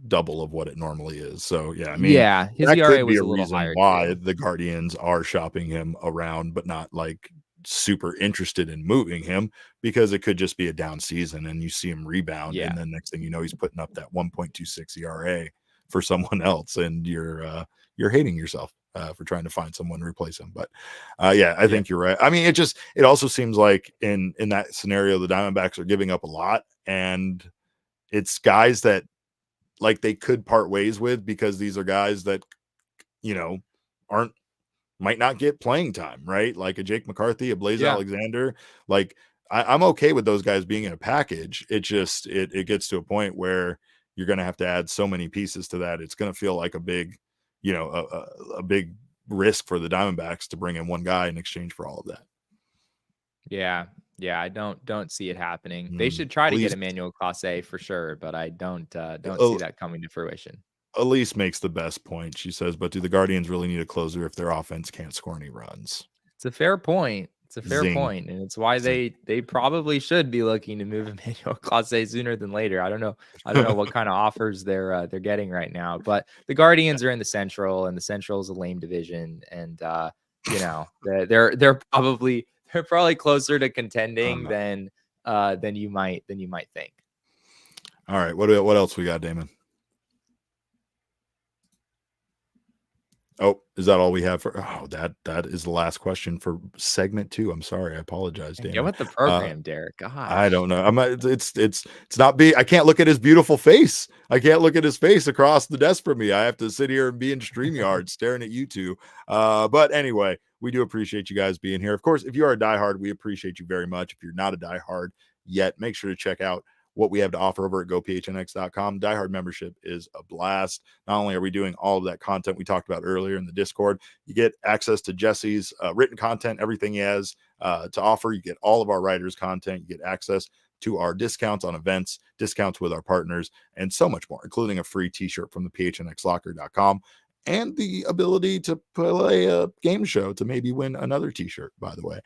double of what it normally is. So yeah, I mean, his ERA was a little higher. Why the Guardians are shopping him around, but not like super interested in moving him, because it could just be a down season and you see him rebound, and then next thing you know, he's putting up that 1.26 ERA for someone else, and you're hating yourself for trying to find someone to replace him. But I think you're right. I mean, it also seems like in that scenario, the Diamondbacks are giving up a lot, and it's guys that like they could part ways with, because these are guys that might not get playing time, right? Like a Jake McCarthy, a Blaze Alexander. Like I'm okay with those guys being in a package. It just it gets to a point where you're going to have to add so many pieces to that. It's going to feel like a big, a big risk for the Diamondbacks to bring in one guy in exchange for all of that. Yeah. Yeah. I don't see it happening. They should try to get Emmanuel Clase for sure, but I don't see that coming to fruition. Elise makes the best point. She says, but do the Guardians really need a closer if their offense can't score any runs? It's a fair point. It's a fair Zing. point, and it's why they probably should be looking to move Emmanuel Clase sooner than later. I don't know what kind of offers they're getting right now, but the Guardians are in the Central, and the Central is a lame division, and they're probably closer to contending than you might think. All right, what else we got, Damon? Oh, is that all we have for? Oh, that is the last question for segment 2. I'm sorry, I apologize, Damon. Get with the program, Derek. Gosh. I don't know. It's not I can't look at his beautiful face. I can't look at his face across the desk from me. I have to sit here and be in StreamYard staring at you two. But anyway, we do appreciate you guys being here. Of course, if you are a diehard, we appreciate you very much. If you're not a diehard yet, make sure to check out what we have to offer over at gophnx.com. Diehard membership is a blast. Not only are we doing all of that content we talked about earlier in the Discord, you get access to Jesse's written content, everything he has to offer. You get all of our writers' content. You get access to our discounts on events, discounts with our partners, and so much more, including a free t-shirt from the phnxlocker.com. And the ability to play a game show to maybe win another t-shirt, by the way.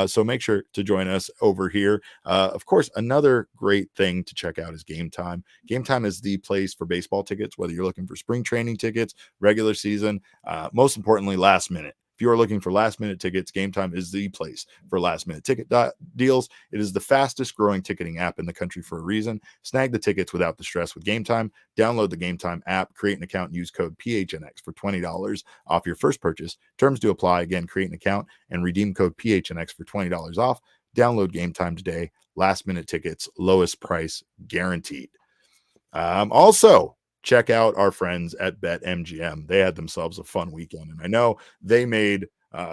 So make sure to join us over here. Of course, another great thing to check out is Game Time. Game Time is the place for baseball tickets, whether you're looking for spring training tickets, regular season, most importantly, last minute. If you are looking for last minute tickets, Game Time is the place for last minute ticket deals. It is the fastest growing ticketing app in the country for a reason. Snag the tickets without the stress with Game Time. Download the Game Time app, create an account, and use code PHNX for $20 off your first purchase. Terms do apply. Again, create an account and redeem code PHNX for $20 off. Download Game Time today. Last minute tickets, lowest price guaranteed. Also, check out our friends at BetMGM. They had themselves a fun weekend, and I know they made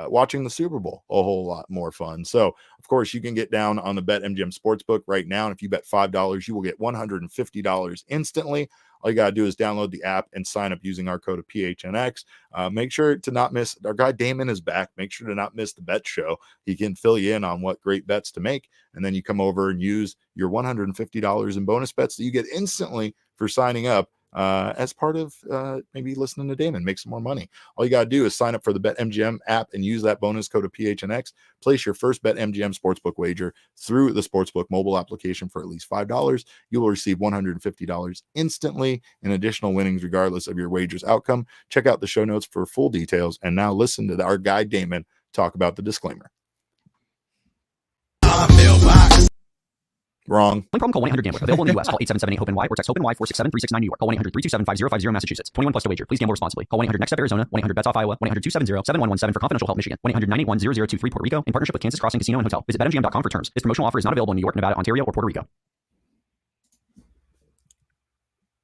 watching the Super Bowl a whole lot more fun. So, of course, you can get down on the BetMGM Sportsbook right now, and if you bet $5, you will get $150 instantly. All you got to do is download the app and sign up using our code of PHNX. Make sure to not miss. Our guy Damon is back. Make sure to not miss the bet show. He can fill you in on what great bets to make, and then you come over and use your $150 in bonus bets that you get instantly for signing up as part of maybe listening to Damon, make some more money. All you got to do is sign up for the BetMGM app and use that bonus code of PHNX. Place your first BetMGM Sportsbook wager through the Sportsbook mobile application for at least $5. You will receive $150 instantly in additional winnings regardless of your wager's outcome. Check out the show notes for full details. And now listen to our guy Damon talk about the disclaimer. Wrong. One problem, call 1-800-GAMBLER. Available in the U.S. Call 877-8-HOPE-NY or text HOPE-NY 467-369 New York. Call 1-800-327-5050 Massachusetts. 21 plus to wager. Please gamble responsibly. Call 1-800-NEXT-STEP Arizona. 1-800-BETS-OFF Iowa. 1-800-270-7117 for confidential help Michigan. 1-800-981-0023 Puerto Rico in partnership with Kansas Crossing Casino and Hotel. Visit BetMGM.com for terms. This promotional offer is not available in New York, Nevada, Ontario, or Puerto Rico.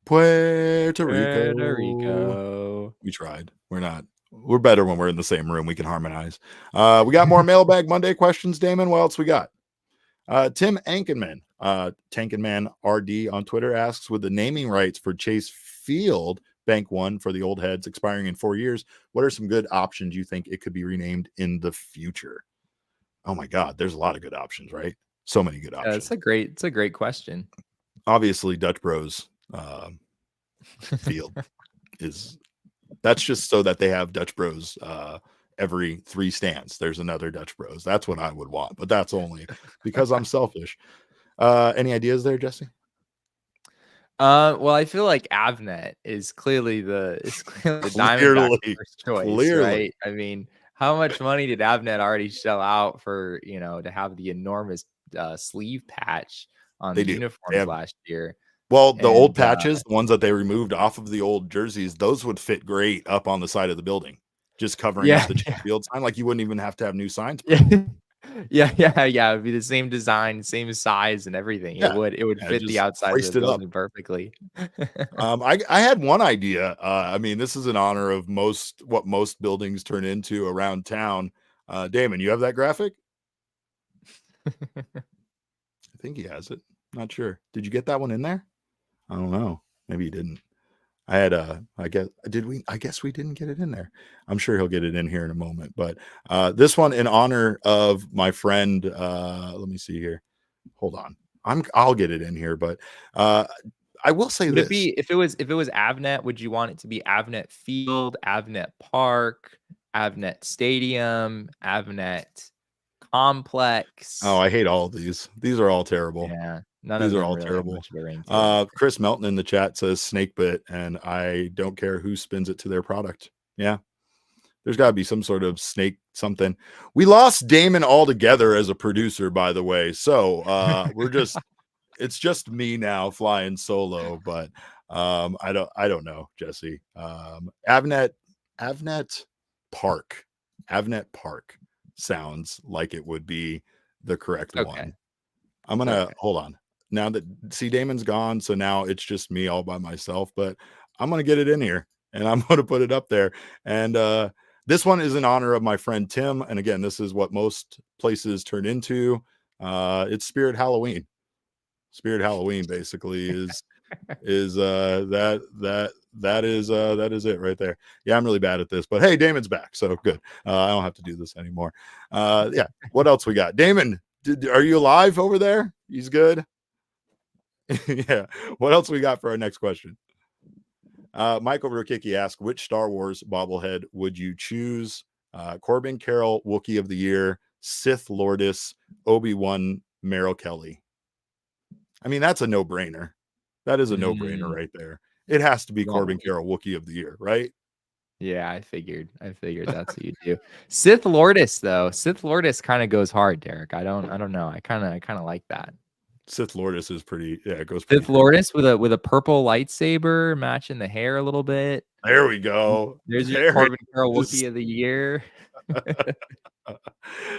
Puerto Rico. We tried. We're better when we're in the same room. We can harmonize. We got more Mailbag Monday questions, Damon. What else we got? Tim Ankenman, Tankenman RD on Twitter asks, with the naming rights for Chase Field, Bank One for the old heads expiring in 4 years, what are some good options you think it could be renamed in the future? Oh my God, there's a lot of good options, right? So many good options. It's a great question. Obviously, Dutch Bros Field that's just so that they have Dutch Bros every 3 stands. There's another Dutch Bros. That's what I would want, but that's only because I'm selfish. Any ideas there, Jesse? Well, I feel like Avnet is clearly the Diamondbacks' first choice, right? I mean, how much money did Avnet already shell out for, to have the enormous sleeve patch on the uniforms last year? Well, the old patches, the ones that they removed off of the old jerseys, those would fit great up on the side of the building. Just covering up the Chase Field sign, like you wouldn't even have to have new signs. Yeah. It'd be the same design, same size, and everything. It would fit the outside of the building perfectly. I had one idea. I mean, this is in honor of what most buildings turn into around town. Damon, you have that graphic? I think he has it. Not sure. Did you get that one in there? I don't know. Maybe you didn't. I had I guess we didn't get it in there. I'm sure he'll get it in here in a moment. But this one in honor of my friend. Let me see here. Hold on. I'll get it in here, but I will say Would this. it be if it was Avnet, would you want it to be Avnet Field, Avnet Park, Avnet Stadium, Avnet Complex? Oh, I hate all of these. These are all terrible. Yeah, none These of are them all really terrible. have much of a ring to it. Chris Melton in the chat says snake bit, and I don't care who spins it to their product. Yeah. There's got to be some sort of snake something. We lost Damon altogether as a producer, by the way. So it's just me now flying solo, but I don't know, Jesse. Avnet Park. Avnet Park sounds like it would be the correct one. I'm gonna hold on. Now that Damon's gone, so now it's just me all by myself, but I'm gonna get it in here and I'm gonna put it up there. And this one is in honor of my friend Tim. And again, this is what most places turn into. It's Spirit Halloween. Spirit Halloween basically is that is it right there. Yeah, I'm really bad at this, but hey, Damon's back, so good. I don't have to do this anymore. Yeah, what else we got? Damon, are you alive over there? He's good. Yeah. What else we got for our next question? Michael Rukicki asked, which Star Wars bobblehead would you choose? Corbin Carroll, Wookiee of the Year, Sith Lordess, Obi-Wan, Meryl Kelly. I mean, that's a no-brainer. That is a no-brainer right there. It has to be Corbin Carroll, Wookiee of the Year, right? Yeah, I figured that's what you do. Sith Lordess, though. Sith Lordess kind of goes hard, Derek. I don't know. I kind of like that. Sith Lordess is pretty. Yeah, it goes. Sith Lordess with a purple lightsaber, matching the hair a little bit. There we go. There's your Corbin Carroll Wookiee of the Year.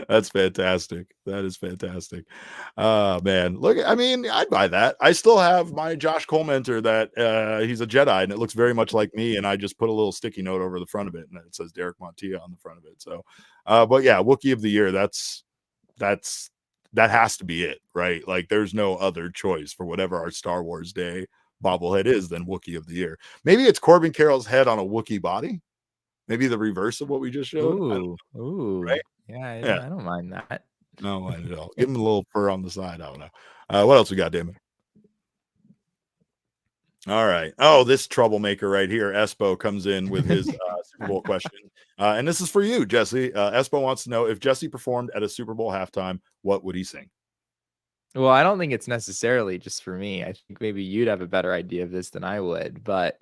That's fantastic. That is fantastic. Man, look, I mean, I'd buy that. I still have my Josh Colementor that he's a Jedi and it looks very much like me, and I just put a little sticky note over the front of it and it says Derek Montilla on the front of it. So but yeah, Wookiee of the Year, that has to be it, right? Like there's no other choice for whatever our Star Wars Day bobblehead is than Wookiee of the Year. Maybe it's Corbin Carroll's head on a Wookiee body. Maybe the reverse of what we just showed. Ooh, right? Yeah, I don't mind that. No mind at all. Give him a little fur on the side. I don't know. What else we got, Damon? All right. Oh, this troublemaker right here, Espo, comes in with his Super Bowl question. And this is for you, Jesse. Espo wants to know, if Jesse performed at a Super Bowl halftime, what would he sing? Well, I don't think it's necessarily just for me. I think maybe you'd have a better idea of this than I would, but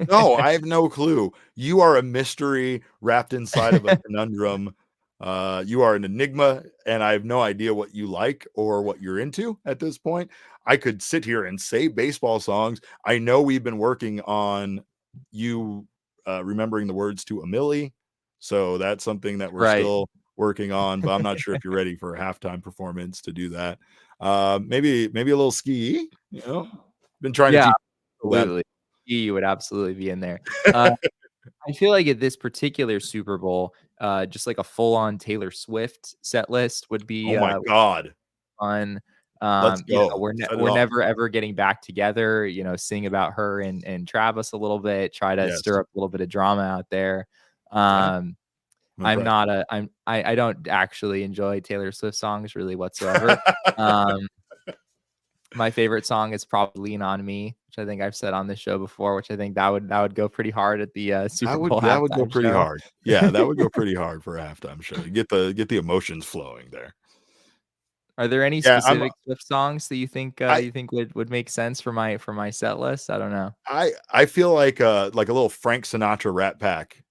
no, I have no clue. You are a mystery wrapped inside of a conundrum. You are an enigma, and I have no idea what you like or what you're into at this point. I could sit here and say baseball songs. I know we've been working on you remembering the words to a Millie, so that's something that we're still working on, but I'm not sure if you're ready for a halftime performance to do that. Maybe a little ski, you know. Been trying to teach absolutely. Ski would absolutely be in there. I feel like at this particular Super Bowl, just like a full-on Taylor Swift set list would be oh my god fun. Let's go. You know, we're never ever getting back together, you know, sing about her and Travis a little bit, try to stir up a little bit of drama out there. I don't actually enjoy Taylor Swift songs really whatsoever. My favorite song is probably Lean On Me, which I think I've said on this show before, which I think that would go pretty hard at the Super Bowl. That would go pretty hard. Yeah, that would go pretty hard for a halftime show. You get the emotions flowing there. Are there any specific Swift songs that you think would make sense for my set list? I don't know. I feel like a little Frank Sinatra Rat Pack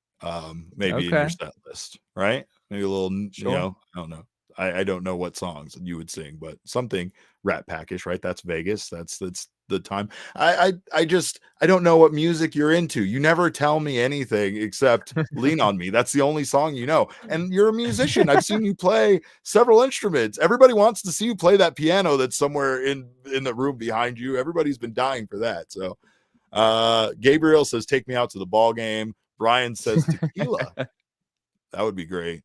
maybe in your set list, right? Maybe a little, you know, I don't know. I don't know what songs you would sing, but something Rat Packish, right? That's Vegas. That's the time. I don't know what music you're into. You never tell me anything except Lean On Me. That's the only song you know. And you're a musician. I've seen you play several instruments. Everybody wants to see you play that piano that's somewhere in the room behind you. Everybody's been dying for that. So Gabriel says, take me out to the ball game. Brian says tequila. That would be great.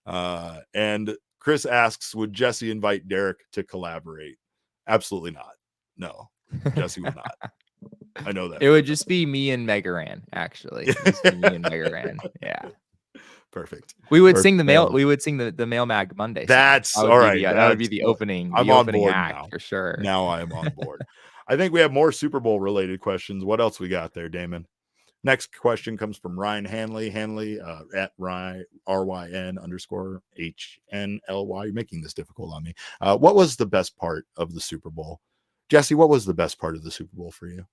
And Chris asks, would Jesse invite Derek to collaborate? Absolutely not. No, Jesse would not. I know that. It would just be me and Megaran, actually. Just be me and Megaran. Yeah. Perfect. We would sing Perfect. the Mailbag Monday song. That's That would all be right. that would be the opening I'm on board act now. for sure. Now I am on board. I think we have more Super Bowl related questions. What else we got there, Damon? Next question comes from Ryan Hanley. Hanley at RYN_HNLY. You're making this difficult on me. What was the best part of the Super Bowl? Jesse, what was the best part of the Super Bowl for you?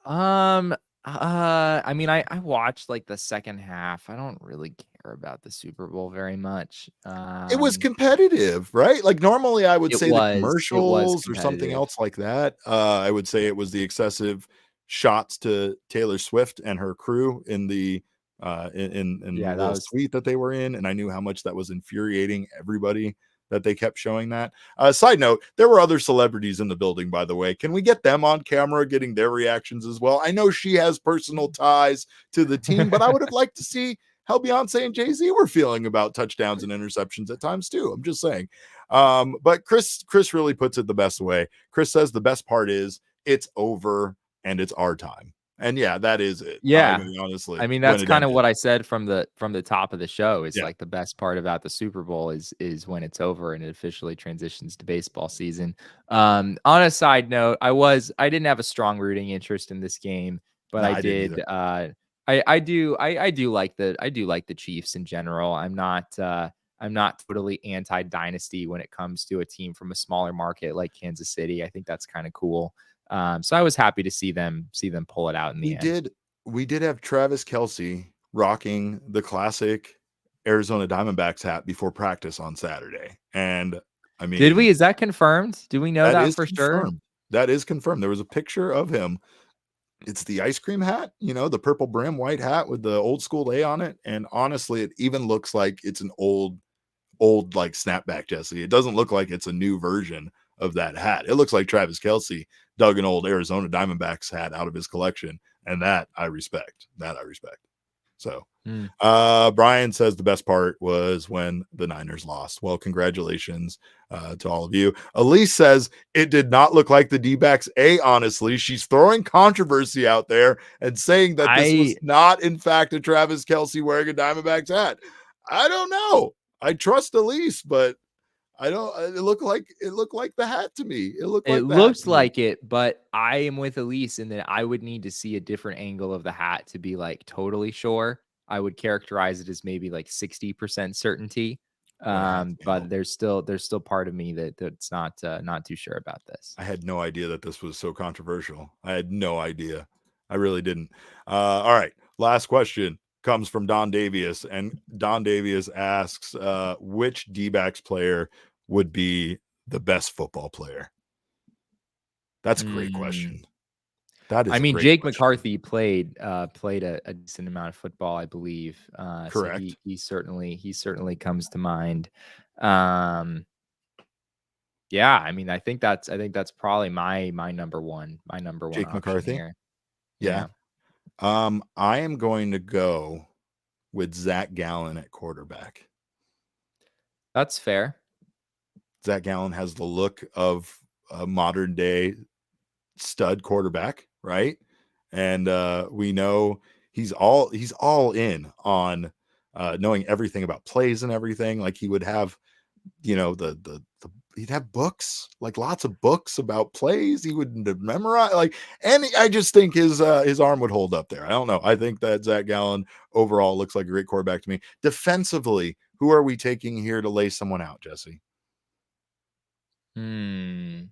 I mean, I watched like the second half. I don't really care about the Super Bowl very much. It was competitive, right? Like normally I would say the it was commercials or something competitive. else like that. I would say it was the excessive shots to Taylor Swift and her crew in the in the little suite that they were in, and I knew how much that was infuriating everybody that they kept showing that. Side note, there were other celebrities in the building, by the way. Can we get them on camera getting their reactions as well? I know she has personal ties to the team, but I would have liked to see how Beyonce and Jay-Z were feeling about touchdowns and interceptions at times too. I'm just saying. But Chris really puts it the best way. Chris says the best part is it's over and it's our time. And yeah, that is it. Yeah. I mean, honestly, I mean, that's kind of what I said from the top of the show is like the best part about the Super Bowl is when it's over and it officially transitions to baseball season. On a side note, I didn't have a strong rooting interest in this game, but I did. I do like the Chiefs in general. I'm not totally anti-dynasty when it comes to a team from a smaller market like Kansas City. I think that's kind of cool. So I was happy to see them pull it out in the end. We did have Travis Kelce rocking the classic Arizona Diamondbacks hat before practice on Saturday. And I mean, is that confirmed? Do we know that for sure? That is confirmed. There was a picture of him. It's the ice cream hat, the purple brim, white hat with the old school A on it. And honestly, it even looks like it's an old like snapback, Jesse. It doesn't look like it's a new version of that hat. It looks like Travis Kelce dug an old Arizona Diamondbacks hat out of his collection. And that I respect. So Brian says the best part was when the Niners lost. Well, congratulations to all of you. Elise says it did not look like the D-backs. Honestly, she's throwing controversy out there and saying that this was not, in fact, a Travis Kelce wearing a Diamondbacks hat. I don't know. I trust Elise, but I don't. It looked like the hat to me. It looked like it, but I am with Elise in that I would need to see a different angle of the hat to be like totally sure. I would characterize it as maybe like 60% certainty. But there's still part of me that's not too sure about this. I had no idea that this was so controversial. I had no idea. I really didn't. All right. Last question comes from Don Davies, and Don Davies asks, which D-backs player would be the best football player? That's a great question. That is. I mean, Jake McCarthy played a decent amount of football, I believe. Correct. So he certainly comes to mind. Yeah, I mean, I think that's probably my number one. Jake McCarthy here. Yeah. I am going to go with Zach Gallen at quarterback. That's fair. Zach Gallen has the look of a modern day stud quarterback, right? And we know he's all in on knowing everything about plays and everything. Like he would have, he'd have books, like lots of books about plays. He would memorize, and I just think his arm would hold up there. I don't know. I think that Zach Gallen overall looks like a great quarterback to me. Defensively, who are we taking here to lay someone out, Jesse? My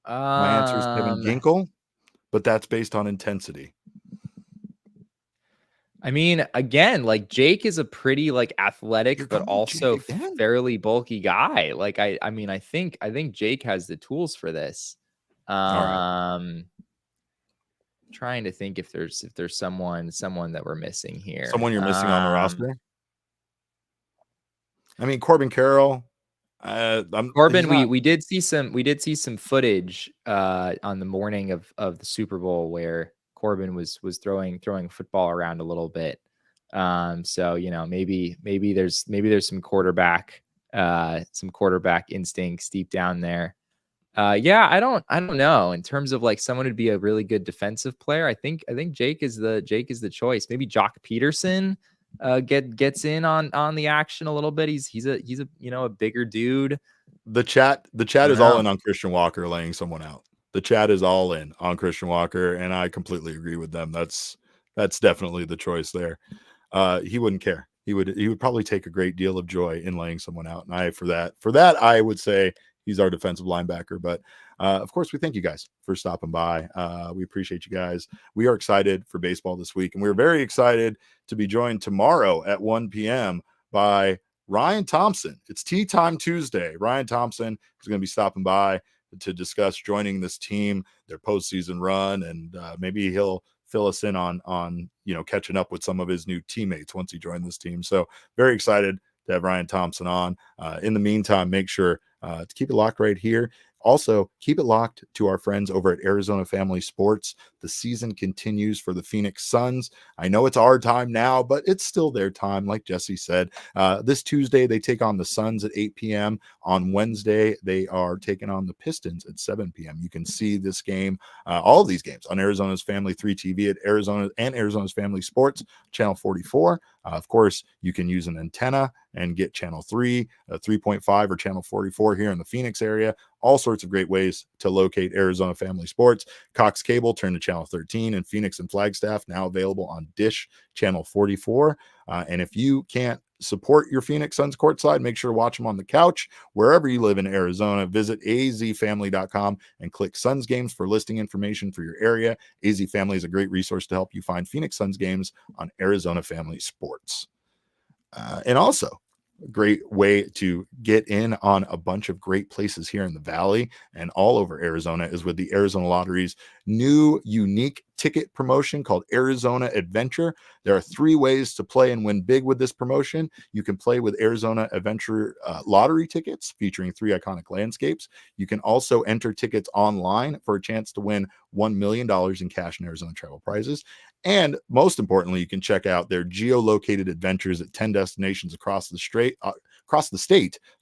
answer is Kevin Ginkel, but that's based on intensity. I mean, again, like Jake is a pretty athletic, but also fairly bulky guy. Like I think Jake has the tools for this. Trying to think if there's someone that we're missing here. Someone you're missing on the roster. I mean, Corbin Carroll. Corbin, we did see some footage on the morning of the Super Bowl where Corbin was throwing football around a little bit. So maybe there's some quarterback instincts deep down there. Yeah, I don't know. In terms of like someone who'd be a really good defensive player, I think Jake is the choice. Maybe Jock Peterson gets in on the action a little bit. He's a a bigger dude. The chat I is don't all know. in on Christian Walker laying someone out. The chat is all in on Christian Walker, and I completely agree with them. That's definitely the choice there. He wouldn't care. He would probably take a great deal of joy in laying someone out. And for that, I would say he's our defensive linebacker. But of course, we thank you guys for stopping by. We appreciate you guys. We are excited for baseball this week, and we're very excited to be joined tomorrow at 1 p.m. by Ryan Thompson. It's Tea Time Tuesday. Ryan Thompson is going to be stopping by to discuss joining this team, their postseason run, and maybe he'll fill us in on catching up with some of his new teammates once he joined this team. So very excited to have Ryan Thompson on. In the meantime, make sure to keep it locked right here. Also, keep it locked to our friends over at Arizona Family Sports. The season continues for the Phoenix Suns. I know it's our time now, but it's still their time, like Jesse said. This Tuesday, they take on the Suns at 8 p.m. On Wednesday, they are taking on the Pistons at 7 p.m. You can see this game, all of these games, on Arizona's Family 3 TV at Arizona's Family Sports, Channel 44. Of course, you can use an antenna and get Channel 3, 3.5, or Channel 44 here in the Phoenix area. All sorts of great ways to locate Arizona Family Sports. Cox Cable turned to Channel 13, and Phoenix and Flagstaff now available on Dish Channel 44. And if you can't support your Phoenix Suns courtside, make sure to watch them on the couch. Wherever you live in Arizona, visit azfamily.com and click Suns games for listing information for your area. AZ Family is a great resource to help you find Phoenix Suns games on Arizona Family Sports. And also, a great way to get in on a bunch of great places here in the Valley and all over Arizona is with the Arizona Lottery's new unique ticket promotion called Arizona Adventure. There are 3 ways to play and win big with this promotion. You can play with Arizona Adventure lottery tickets featuring 3 iconic landscapes. You can also enter tickets online for a chance to win $1 million in cash and Arizona travel prizes. And most importantly, you can check out their geolocated adventures at 10 destinations across the state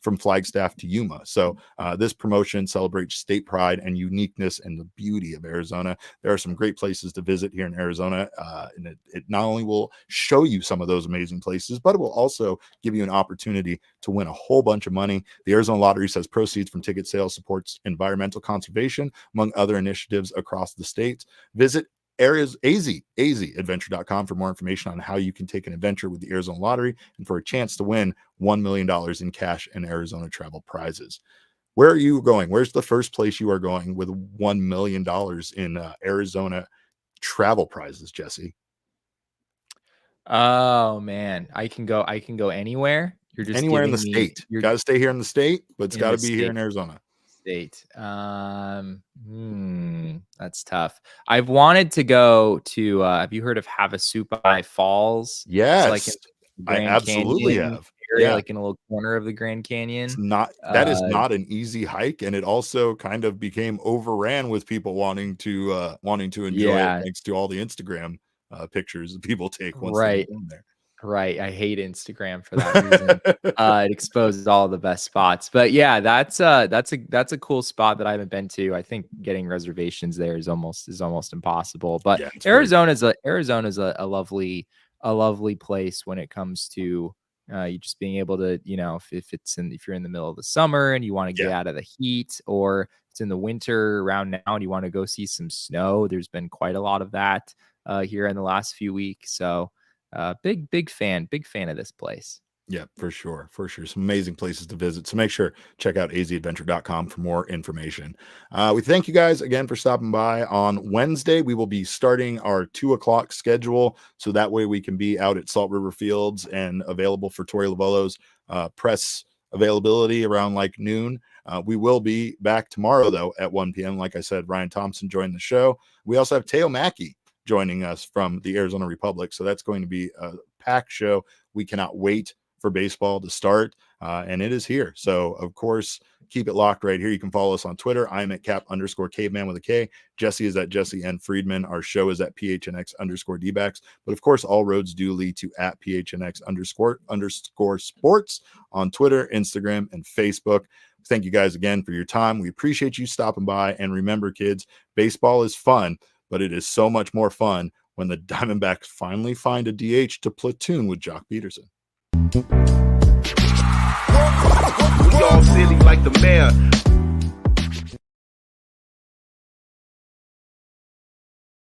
from Flagstaff to Yuma. So this promotion celebrates state pride and uniqueness and the beauty of Arizona. There are some great places to visit here in Arizona, and it not only will show you some of those amazing places, but it will also give you an opportunity to win a whole bunch of money. The Arizona Lottery says proceeds from ticket sales supports environmental conservation, among other initiatives across the state. Visit azadventure.com for more information on how you can take an adventure with the Arizona Lottery and for a chance to win $1 million in cash and Arizona travel prizes. Where are you going? Where's the first place you are going with $1 million in Arizona travel prizes, Jesse? Oh man, I can go anywhere. You're just Anywhere in the giving me state. You got to stay here in the state, but it's in got to the be here state. in Arizona. That's tough. I've wanted to go to have you heard of Havasupai Falls? Yes, It's like in the I Grand absolutely Canyon have. area, Yeah. like in a little corner of the Grand Canyon. That is not an easy hike, and it also kind of became overran with people wanting to enjoy it, Yeah, thanks to all the Instagram pictures that people take once they right. get in there. Right. I hate Instagram for that reason. It exposes all the best spots. But yeah, that's a cool spot that I haven't been to. I think getting reservations there is almost impossible. But Yeah, it's Arizona's a lovely place when it comes to you just being able to, if you're in the middle of the summer and you want to get out of the heat, or it's in the winter around now and you want to go see some snow. There's been quite a lot of that here in the last few weeks. So big fan of this place. Yeah, for sure. Some amazing places to visit. So make sure check out azadventure.com for more information. We thank you guys again for stopping by. On Wednesday, we will be starting our 2:00 schedule, so that way we can be out at Salt River Fields and available for Tori Lavolo's press availability around like noon. We will be back tomorrow though at 1 p.m. Like I said, Ryan Thompson joined the show. We also have Teo Mackey joining us from the Arizona Republic. So that's going to be a packed show. We cannot wait for baseball to start, and it is here. So, of course, keep it locked right here. You can follow us on Twitter. I'm at cap_caveman with a K. Jesse is at Jesse N. Friedman. Our show is at PHNX_DBacks. But, of course, all roads do lead to at PHNX_sports on Twitter, Instagram, and Facebook. Thank you guys again for your time. We appreciate you stopping by. And remember, kids, baseball is fun, but it is so much more fun when the Diamondbacks finally find a DH to platoon with Jock Peterson. We all silly like the mayor.